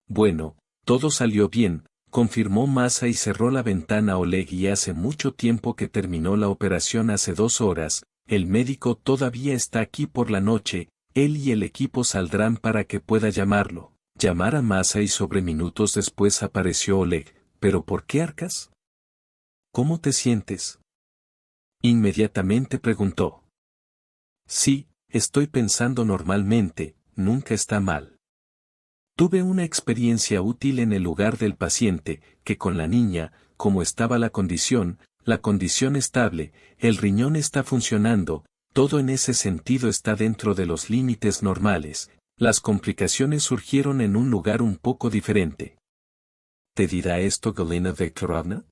Bueno, todo salió bien, confirmó Masa y cerró la ventana. Oleg, y hace mucho tiempo que terminó la operación, hace 2 horas. El médico todavía está aquí por la noche, él y el equipo saldrán para que pueda llamarlo. Llamar a Masa y sobre minutos después apareció Oleg. ¿Pero por qué, Arkas? ¿Cómo te sientes? Inmediatamente preguntó. Sí, estoy pensando normalmente, nunca está mal. Tuve una experiencia útil en el lugar del paciente, que con la niña, como estaba la condición estable, el riñón está funcionando, todo en ese sentido está dentro de los límites normales, las complicaciones surgieron en un lugar un poco diferente. ¿Te dirá esto Galina Viktorovna?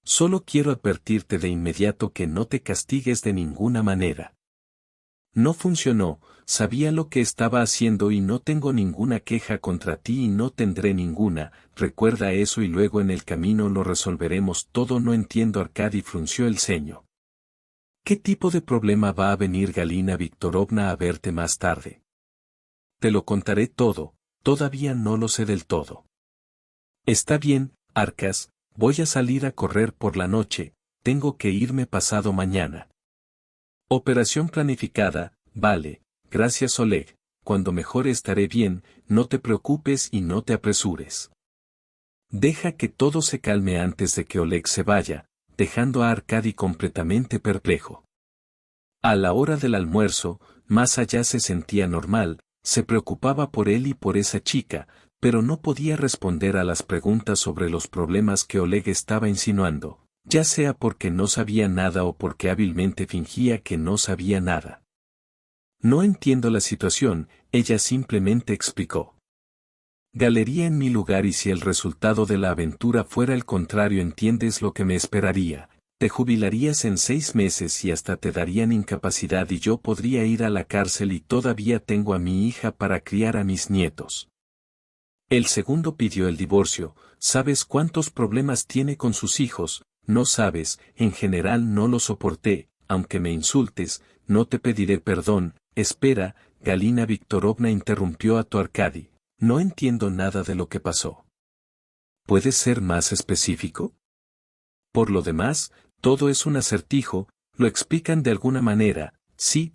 Solo quiero advertirte de inmediato que no te castigues de ninguna manera. No funcionó, sabía lo que estaba haciendo y no tengo ninguna queja contra ti y no tendré ninguna, recuerda eso y luego en el camino lo resolveremos todo. No entiendo. Arkady frunció el ceño. ¿Qué tipo de problema va a venir Galina Viktorovna a verte más tarde? Te lo contaré todo, todavía no lo sé del todo. Está bien, Arkas, voy a salir a correr por la noche, tengo que irme pasado mañana. Operación planificada, vale, gracias Oleg, cuando mejore estaré bien, no te preocupes y no te apresures. Deja que todo se calme antes de que Oleg se vaya, dejando a Arkady completamente perplejo. A la hora del almuerzo, más allá se sentía normal, se preocupaba por él y por esa chica, pero no podía responder a las preguntas sobre los problemas que Oleg estaba insinuando. Ya sea porque no sabía nada o porque hábilmente fingía que no sabía nada. No entiendo la situación, ella simplemente explicó. Galería en mi lugar y si el resultado de la aventura fuera el contrario, entiendes lo que me esperaría. Te jubilarías en 6 meses y hasta te darían incapacidad y yo podría ir a la cárcel y todavía tengo a mi hija para criar a mis nietos. El segundo pidió el divorcio. ¿Sabes cuántos problemas tiene con sus hijos? No sabes, en general no lo soporté, aunque me insultes, no te pediré perdón. Espera, Galina Viktorovna interrumpió a tu Arkady. No entiendo nada de lo que pasó. ¿Puedes ser más específico? Por lo demás, todo es un acertijo, lo explican de alguna manera. Sí,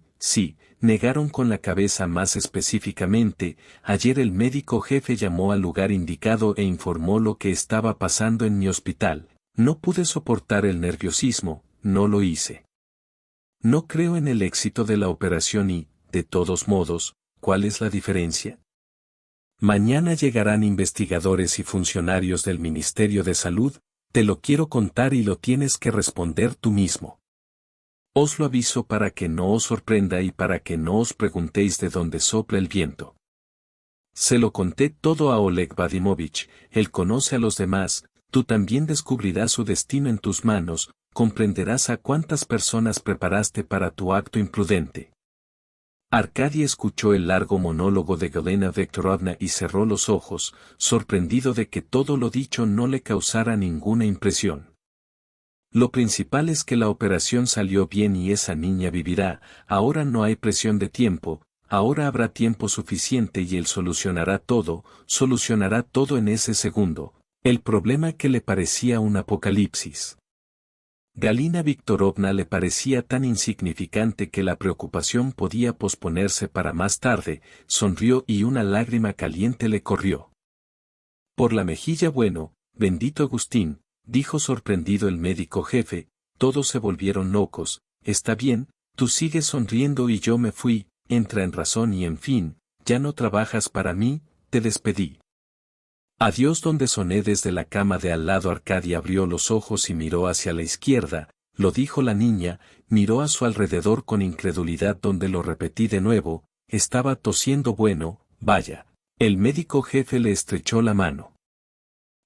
negaron con la cabeza. Más específicamente, ayer el médico jefe llamó al lugar indicado e informó lo que estaba pasando en mi hospital. No pude soportar el nerviosismo, no lo hice. No creo en el éxito de la operación y, de todos modos, ¿cuál es la diferencia? Mañana llegarán investigadores y funcionarios del Ministerio de Salud, te lo quiero contar y lo tienes que responder tú mismo. Os lo aviso para que no os sorprenda y para que no os preguntéis de dónde sopla el viento. Se lo conté todo a Oleg Vadimovich, él conoce a los demás, tú también descubrirás su destino en tus manos, comprenderás a cuántas personas preparaste para tu acto imprudente. Arkady escuchó el largo monólogo de Galina Viktorovna y cerró los ojos, sorprendido de que todo lo dicho no le causara ninguna impresión. Lo principal es que la operación salió bien y esa niña vivirá, ahora no hay presión de tiempo, ahora habrá tiempo suficiente y él solucionará todo en ese segundo, el problema que le parecía un apocalipsis. Galina Viktorovna le parecía tan insignificante que la preocupación podía posponerse para más tarde, sonrió y una lágrima caliente le corrió por la mejilla. Bueno, bendito Agustín, dijo sorprendido el médico jefe, todos se volvieron locos. Está bien, tú sigues sonriendo y yo me fui, entra en razón y en fin, ya no trabajas para mí, te despedí. Adiós. Donde soné desde la cama de al lado. Arkady abrió los ojos y miró hacia la izquierda, lo dijo la niña, miró a su alrededor con incredulidad. Donde lo repetí de nuevo, estaba tosiendo. Bueno, vaya. El médico jefe le estrechó la mano.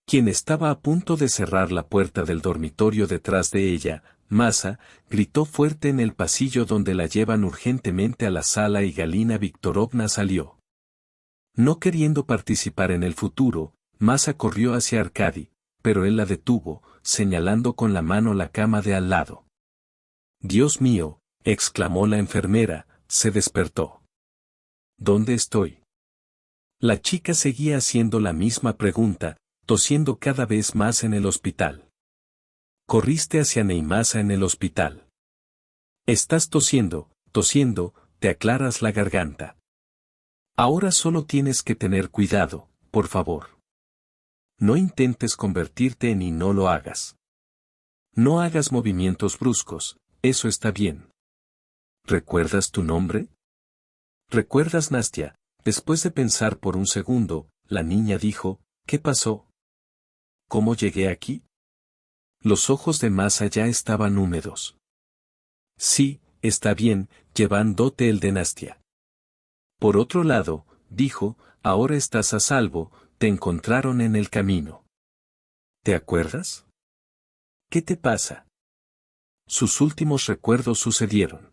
Quien estaba a punto de cerrar la puerta del dormitorio detrás de ella, Masa, gritó fuerte en el pasillo donde la llevan urgentemente a la sala y Galina Viktorovna salió. No queriendo participar en el futuro, Masa corrió hacia Arkady, pero él la detuvo, señalando con la mano la cama de al lado. Dios mío, exclamó la enfermera, se despertó. ¿Dónde estoy? La chica seguía haciendo la misma pregunta, tosiendo cada vez más. En el hospital. Corriste hacia Neymasa en el hospital. Estás tosiendo, te aclaras la garganta. Ahora solo tienes que tener cuidado, por favor. No intentes convertirte en y no lo hagas. No hagas movimientos bruscos, eso está bien. ¿Recuerdas tu nombre? ¿Recuerdas Nastia? Después de pensar por un segundo, la niña dijo, ¿qué pasó? ¿Cómo llegué aquí? Los ojos de Masa ya estaban húmedos. Sí, está bien, llevándote el de Nastia. Por otro lado, dijo, ahora estás a salvo, te encontraron en el camino. ¿Te acuerdas? ¿Qué te pasa? Sus últimos recuerdos sucedieron.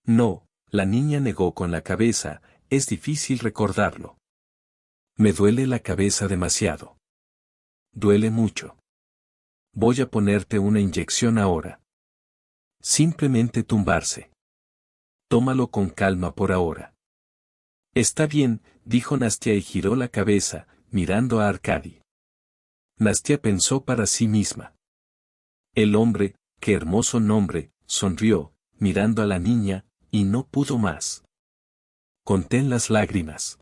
No, la niña negó con la cabeza, es difícil recordarlo. Me duele la cabeza demasiado. Duele mucho. Voy a ponerte una inyección ahora. Simplemente tumbarse. Tómalo con calma por ahora. Está bien, dijo Nastia y giró la cabeza, mirando a Arkady. Nastia pensó para sí misma. El hombre, qué hermoso nombre, sonrió, mirando a la niña, y no pudo más. Contén las lágrimas.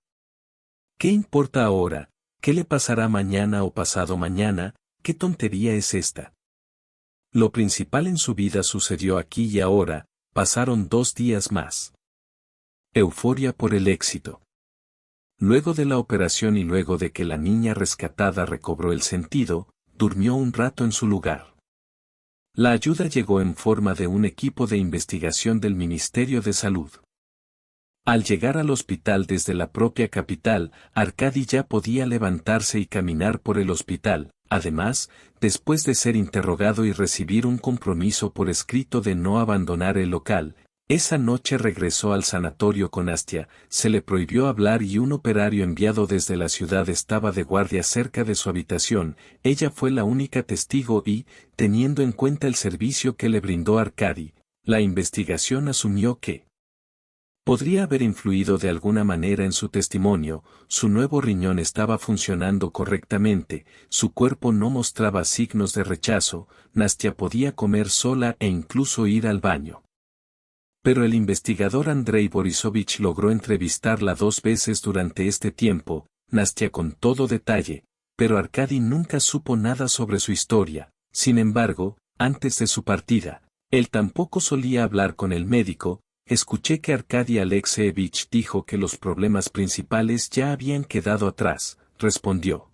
¿Qué importa ahora? ¿Qué le pasará mañana o pasado mañana? ¿Qué tontería es esta? Lo principal en su vida sucedió aquí y ahora, pasaron 2 días más. Euforia por el éxito. Luego de la operación y luego de que la niña rescatada recobró el sentido, durmió un rato en su lugar. La ayuda llegó en forma de un equipo de investigación del Ministerio de Salud. Al llegar al hospital desde la propia capital, Arkady ya podía levantarse y caminar por el hospital. Además, después de ser interrogado y recibir un compromiso por escrito de no abandonar el local, Esa noche regresó al sanatorio con Astia, se le prohibió hablar y un operario enviado desde la ciudad estaba de guardia cerca de su habitación. Ella fue la única testigo y, teniendo en cuenta el servicio que le brindó Arkady, la investigación asumió que podría haber influido de alguna manera en su testimonio. Su nuevo riñón estaba funcionando correctamente, su cuerpo no mostraba signos de rechazo, Nastia podía comer sola e incluso ir al baño. Pero el investigador Andrei Borisovich logró entrevistarla 2 veces durante este tiempo, Nastia con todo detalle, pero Arkady nunca supo nada sobre su historia. Sin embargo, antes de su partida, él tampoco solía hablar con el médico. Escuché que Arkady Alexeyevich dijo que los problemas principales ya habían quedado atrás, respondió.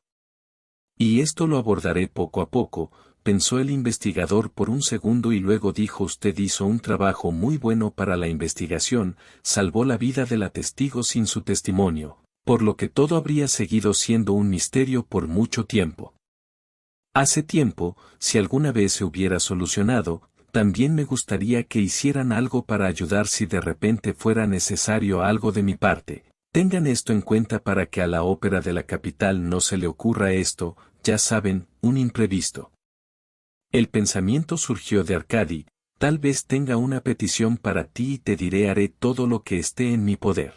Y esto lo abordaré poco a poco, pensó el investigador por un segundo y luego dijo: usted hizo un trabajo muy bueno para la investigación, salvó la vida de la testigo sin su testimonio, por lo que todo habría seguido siendo un misterio por mucho tiempo. Hace tiempo, si alguna vez se hubiera solucionado, también me gustaría que hicieran algo para ayudar si de repente fuera necesario algo de mi parte. Tengan esto en cuenta para que a la ópera de la capital no se le ocurra esto, ya saben, un imprevisto. El pensamiento surgió de Arkady: tal vez tenga una petición para ti y te diré, haré todo lo que esté en mi poder.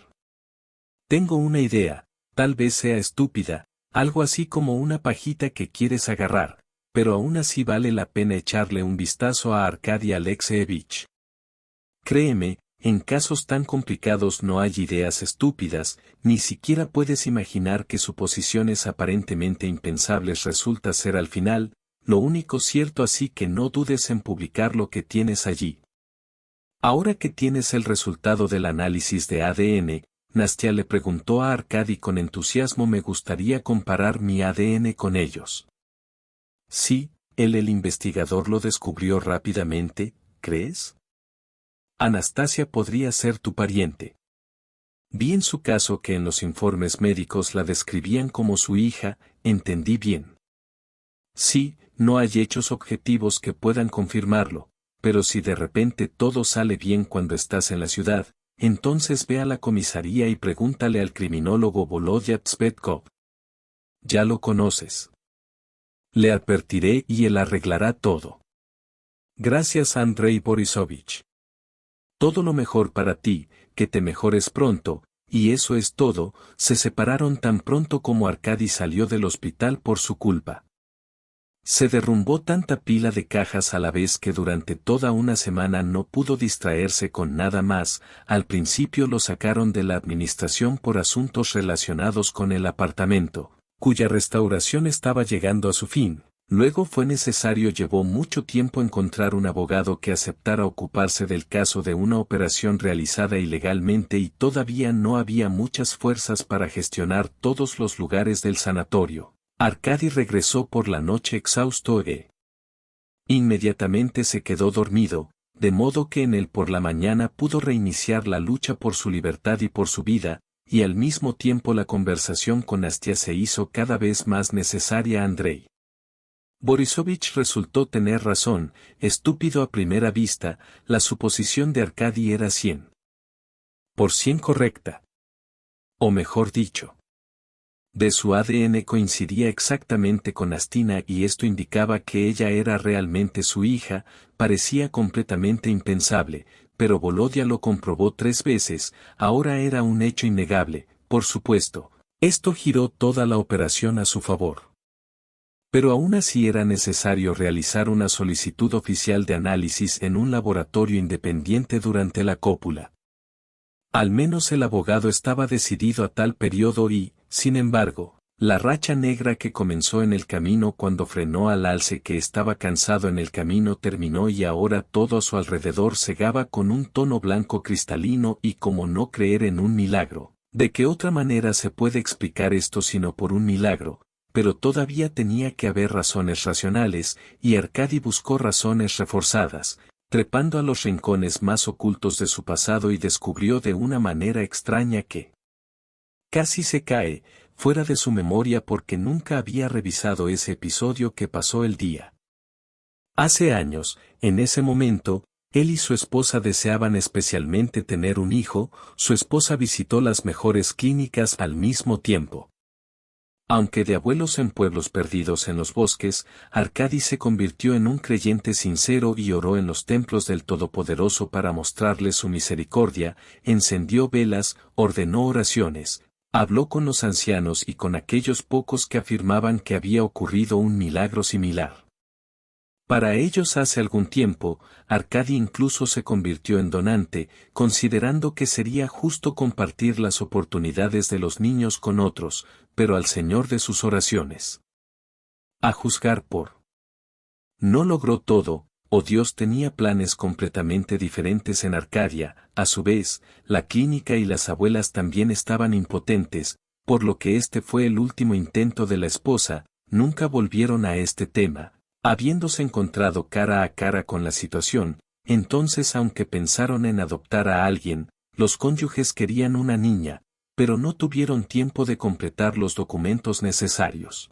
Tengo una idea, tal vez sea estúpida, algo así como una pajita que quieres agarrar, pero aún así vale la pena echarle un vistazo a Arkady Alexeyevich. Créeme, en casos tan complicados no hay ideas estúpidas, ni siquiera puedes imaginar que suposiciones aparentemente impensables resulta ser al final lo único cierto, así que no dudes en publicar lo que tienes allí. Ahora que tienes el resultado del análisis de ADN, Nastia le preguntó a Arkady con entusiasmo: me gustaría comparar mi ADN con ellos. Sí, el investigador lo descubrió rápidamente, ¿crees? Anastasia podría ser tu pariente. Vi en su caso que en los informes médicos la describían como su hija, ¿entendí bien? Sí, no hay hechos objetivos que puedan confirmarlo, pero si de repente todo sale bien cuando estás en la ciudad, entonces ve a la comisaría y pregúntale al criminólogo Volodya Tsvetkov. Ya lo conoces. Le advertiré y él arreglará todo. Gracias, Andrei Borisovich. Todo lo mejor para ti, que te mejores pronto, y eso es todo. Se separaron tan pronto como Arkady salió del hospital por su culpa. Se derrumbó tanta pila de cajas a la vez que durante toda una semana no pudo distraerse con nada más. Al principio lo sacaron de la administración por asuntos relacionados con el apartamento, cuya restauración estaba llegando a su fin. Luego fue necesario, llevó mucho tiempo encontrar un abogado que aceptara ocuparse del caso de una operación realizada ilegalmente y todavía no había muchas fuerzas para gestionar todos los lugares del sanatorio. Arkady regresó por la noche exhausto e inmediatamente se quedó dormido, de modo que en él por la mañana pudo reiniciar la lucha por su libertad y por su vida, y al mismo tiempo la conversación con Astia se hizo cada vez más necesaria a Andrei. Borisovich resultó tener razón, estúpido a primera vista, la suposición de Arkady era 100% correcta. O mejor dicho, de su ADN coincidía exactamente con Astina y esto indicaba que ella era realmente su hija. Parecía completamente impensable, pero Volodya lo comprobó 3 veces, ahora era un hecho innegable, por supuesto. Esto giró toda la operación a su favor. Pero aún así era necesario realizar una solicitud oficial de análisis en un laboratorio independiente durante la cópula. Al menos el abogado estaba decidido a tal periodo y, sin embargo, la racha negra que comenzó en el camino cuando frenó al alce que estaba cansado en el camino terminó y ahora todo a su alrededor cegaba con un tono blanco cristalino. Y como no creer en un milagro, ¿de qué otra manera se puede explicar esto sino por un milagro? Pero todavía tenía que haber razones racionales, y Arkady buscó razones reforzadas, trepando a los rincones más ocultos de su pasado y descubrió de una manera extraña que casi se cae, fuera de su memoria porque nunca había revisado ese episodio que pasó el día. Hace años, en ese momento, Él y su esposa deseaban especialmente tener un hijo, su esposa visitó las mejores clínicas al mismo tiempo. Aunque de abuelos en pueblos perdidos en los bosques, Arkady se convirtió en un creyente sincero y oró en los templos del Todopoderoso para mostrarle su misericordia, encendió velas, ordenó oraciones, habló con los ancianos y con aquellos pocos que afirmaban que había ocurrido un milagro similar. Para ellos hace algún tiempo, Arkady incluso se convirtió en donante, considerando que sería justo compartir las oportunidades de los niños con otros, pero al Señor de sus oraciones. A juzgar por. No logró todo, o Dios tenía planes completamente diferentes en Arcadia, a su vez, la clínica y las abuelas también estaban impotentes, por lo que este fue el último intento de la esposa, nunca volvieron a este tema. Habiéndose encontrado cara a cara con la situación, entonces aunque pensaron en adoptar a alguien, los cónyuges querían una niña, pero no tuvieron tiempo de completar los documentos necesarios.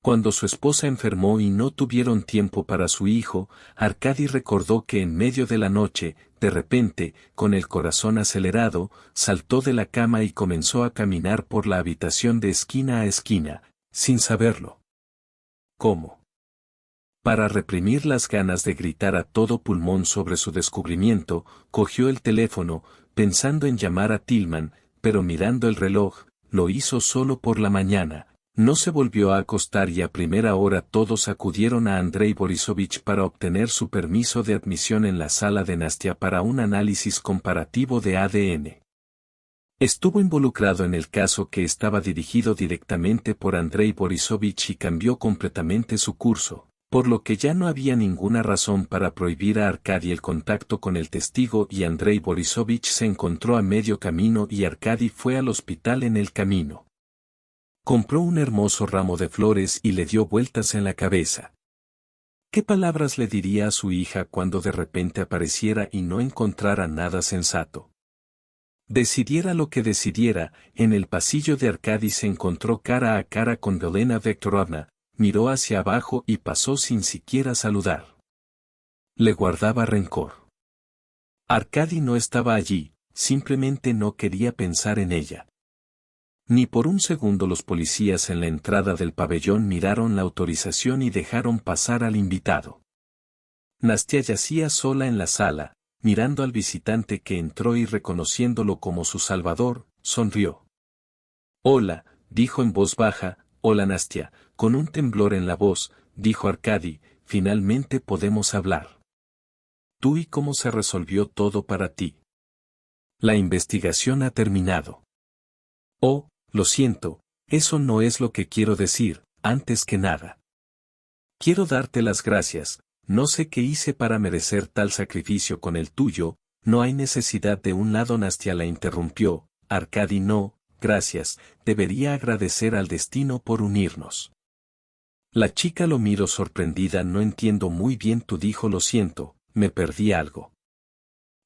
Cuando su esposa enfermó y no tuvieron tiempo para su hijo, Arkady recordó que en medio de la noche, de repente, con el corazón acelerado, saltó de la cama y comenzó a caminar por la habitación de esquina a esquina, sin saberlo. ¿Cómo? Para reprimir las ganas de gritar a todo pulmón sobre su descubrimiento, cogió el teléfono, pensando en llamar a Tillman, pero mirando el reloj, lo hizo solo por la mañana, no se volvió a acostar y a primera hora todos acudieron a Andrei Borisovich para obtener su permiso de admisión en la sala de Nastia para un análisis comparativo de ADN. Estuvo involucrado en el caso que estaba dirigido directamente por Andrei Borisovich y cambió completamente su curso, por lo que ya no había ninguna razón para prohibir a Arkady el contacto con el testigo y Andrei Borisovich se encontró a medio camino y Arkady fue al hospital en el camino. Compró un hermoso ramo de flores y le dio vueltas en la cabeza. ¿Qué palabras le diría a su hija cuando de repente apareciera y no encontrara nada sensato? Decidiera lo que decidiera, en el pasillo de Arkady se encontró cara a cara con Galena Vektorovna, miró hacia abajo y pasó sin siquiera saludar. Le guardaba rencor. Arkady no estaba allí, simplemente no quería pensar en ella. Ni por un segundo los policías en la entrada del pabellón miraron la autorización y dejaron pasar al invitado. Nastia yacía sola en la sala, mirando al visitante que entró y reconociéndolo como su salvador, sonrió. Hola, dijo en voz baja, hola Nastia, con un temblor en la voz, dijo Arkady, finalmente podemos hablar. ¿Tú y cómo se resolvió todo para ti? La investigación ha terminado. Oh, lo siento, eso no es lo que quiero decir, antes que nada. Quiero darte las gracias, no sé qué hice para merecer tal sacrificio con el tuyo, no hay necesidad de un lado. Nastia la interrumpió, Arkady no, gracias, debería agradecer al destino por unirnos. La chica lo miró sorprendida. No entiendo muy bien. Tú dijo lo siento, me perdí algo.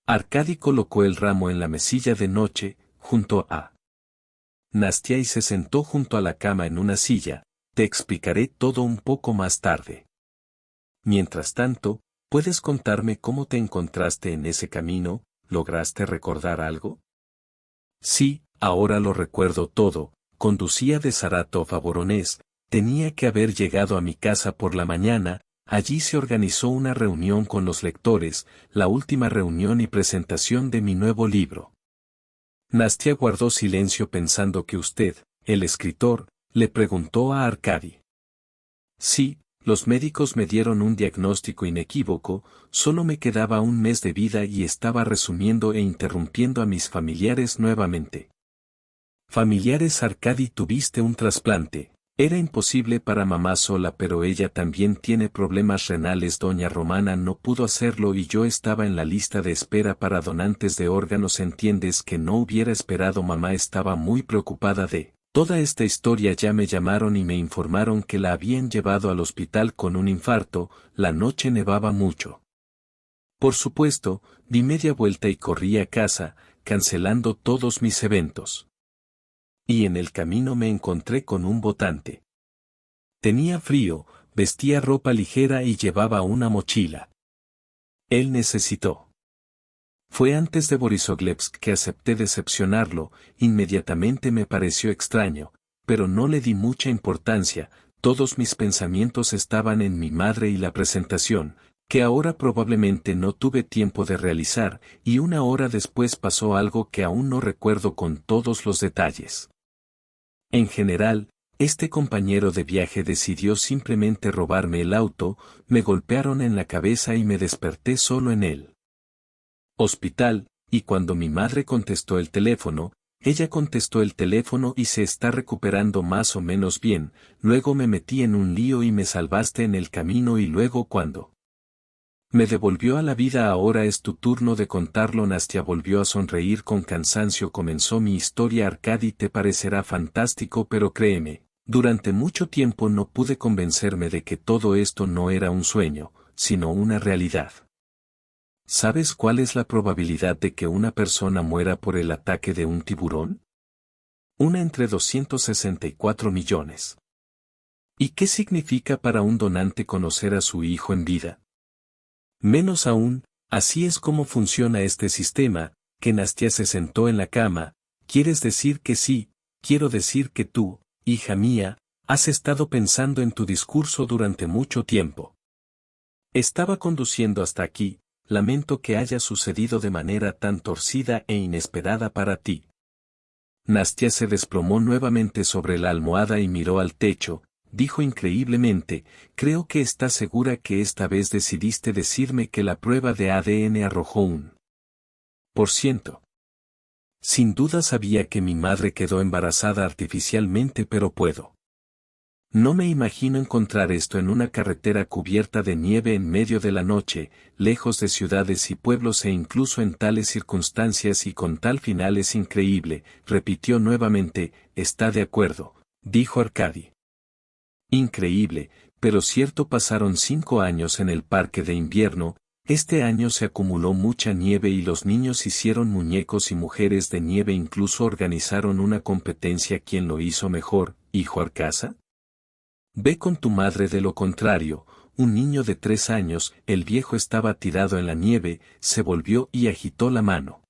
Arkady colocó el ramo en la mesilla de noche, junto a Nastia y se sentó junto a la cama en una silla, te explicaré todo un poco más tarde. Mientras tanto, ¿puedes contarme cómo te encontraste en ese camino? ¿Lograste recordar algo? Sí, ahora lo recuerdo todo, conducía de Saratov a Voronezh, tenía que haber llegado a mi casa por la mañana, allí se organizó una reunión con los lectores, la última reunión y presentación de mi nuevo libro. Nastia guardó silencio pensando que usted, el escritor, le preguntó a Arkady. Sí, los médicos me dieron un diagnóstico inequívoco, solo me quedaba un mes de vida y estaba resumiendo e interrumpiendo a mis familiares nuevamente. Familiares. Arkady, tuviste un trasplante. Era imposible para mamá sola, pero ella también tiene problemas renales. Doña Romana no pudo hacerlo y yo estaba en la lista de espera para donantes de órganos. Entiendes que no hubiera esperado. Mamá estaba muy preocupada de toda esta historia. Ya me llamaron y me informaron que la habían llevado al hospital con un infarto. La noche nevaba mucho. Por supuesto, di media vuelta y corrí a casa, cancelando todos mis eventos. Y en el camino me encontré con un votante. Tenía frío, vestía ropa ligera y llevaba una mochila. Él necesitó. Fue antes de Borisoglebsk que acepté decepcionarlo, inmediatamente me pareció extraño, pero no le di mucha importancia, todos mis pensamientos estaban en mi madre y la presentación, que ahora probablemente no tuve tiempo de realizar, y una hora después pasó algo que aún no recuerdo con todos los detalles. En general, este compañero de viaje decidió simplemente robarme el auto, me golpearon en la cabeza y me desperté solo en él. Hospital, y cuando mi madre contestó el teléfono, ella contestó el teléfono y se está recuperando más o menos bien, luego me metí en un lío y me salvaste en el camino y luego cuando me devolvió a la vida ahora es tu turno de contarlo. Nastia volvió a sonreír con cansancio. Comenzó mi historia. Arkady, te parecerá fantástico, pero créeme, durante mucho tiempo no pude convencerme de que todo esto no era un sueño, sino una realidad. ¿Sabes cuál es la probabilidad de que una persona muera por el ataque de un tiburón? Una entre 264 millones. ¿Y qué significa para un donante conocer a su hijo en vida? Menos aún, así es como funciona este sistema, que Nastia se sentó en la cama. ¿Quieres decir que sí? Quiero decir que tú, hija mía, has estado pensando en tu discurso durante mucho tiempo. Estaba conduciendo hasta aquí, lamento que haya sucedido de manera tan torcida e inesperada para ti. Nastia se desplomó nuevamente sobre la almohada y miró al techo. Dijo increíblemente, creo que estás segura que esta vez decidiste decirme que la prueba de ADN arrojó un %. Sin duda sabía que mi madre quedó embarazada artificialmente, pero no me imagino encontrar esto en una carretera cubierta de nieve en medio de la noche, lejos de ciudades y pueblos e incluso en tales circunstancias y con tal final. Es increíble, repitió nuevamente. Está de acuerdo, dijo Arkady. Increíble, pero cierto. Pasaron 5 años en el parque de invierno. Este año se acumuló mucha nieve y los niños hicieron muñecos y mujeres de nieve, incluso organizaron una competencia. ¿Quién lo hizo mejor, hijo Arkasa? Ve con tu madre. De lo contrario, un niño de 3 años, el viejo estaba tirado en la nieve, se volvió y agitó la mano.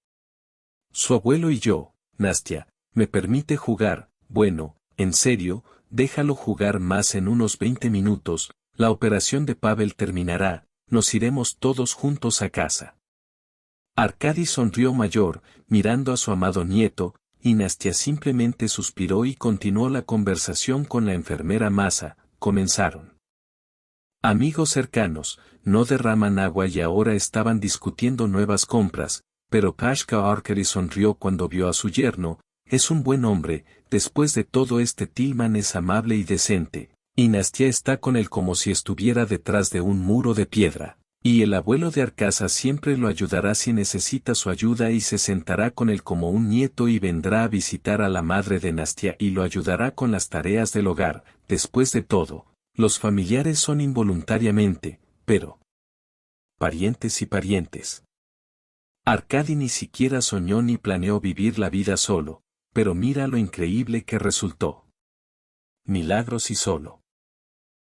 Su abuelo y yo, Nastia, ¿me permite jugar? Bueno, en serio, déjalo jugar más. En unos 20 minutos, la operación de Pavel terminará, nos iremos todos juntos a casa. Arkady sonrió mayor, mirando a su amado nieto, y Nastia simplemente suspiró y continuó la conversación con la enfermera Masa. Comenzaron. Amigos cercanos, no derraman agua y ahora estaban discutiendo nuevas compras, pero Pashka Arkady sonrió cuando vio a su yerno. Es un buen hombre, después de todo Tilman es amable y decente, y Nastia está con él como si estuviera detrás de un muro de piedra. Y el abuelo de Arkasa siempre lo ayudará si necesita su ayuda y se sentará con él como un nieto y vendrá a visitar a la madre de Nastia y lo ayudará con las tareas del hogar. Después de todo, los familiares son involuntariamente, pero parientes y parientes. Arkady ni siquiera soñó ni planeó vivir la vida solo, pero mira lo increíble que resultó. Milagros y solo.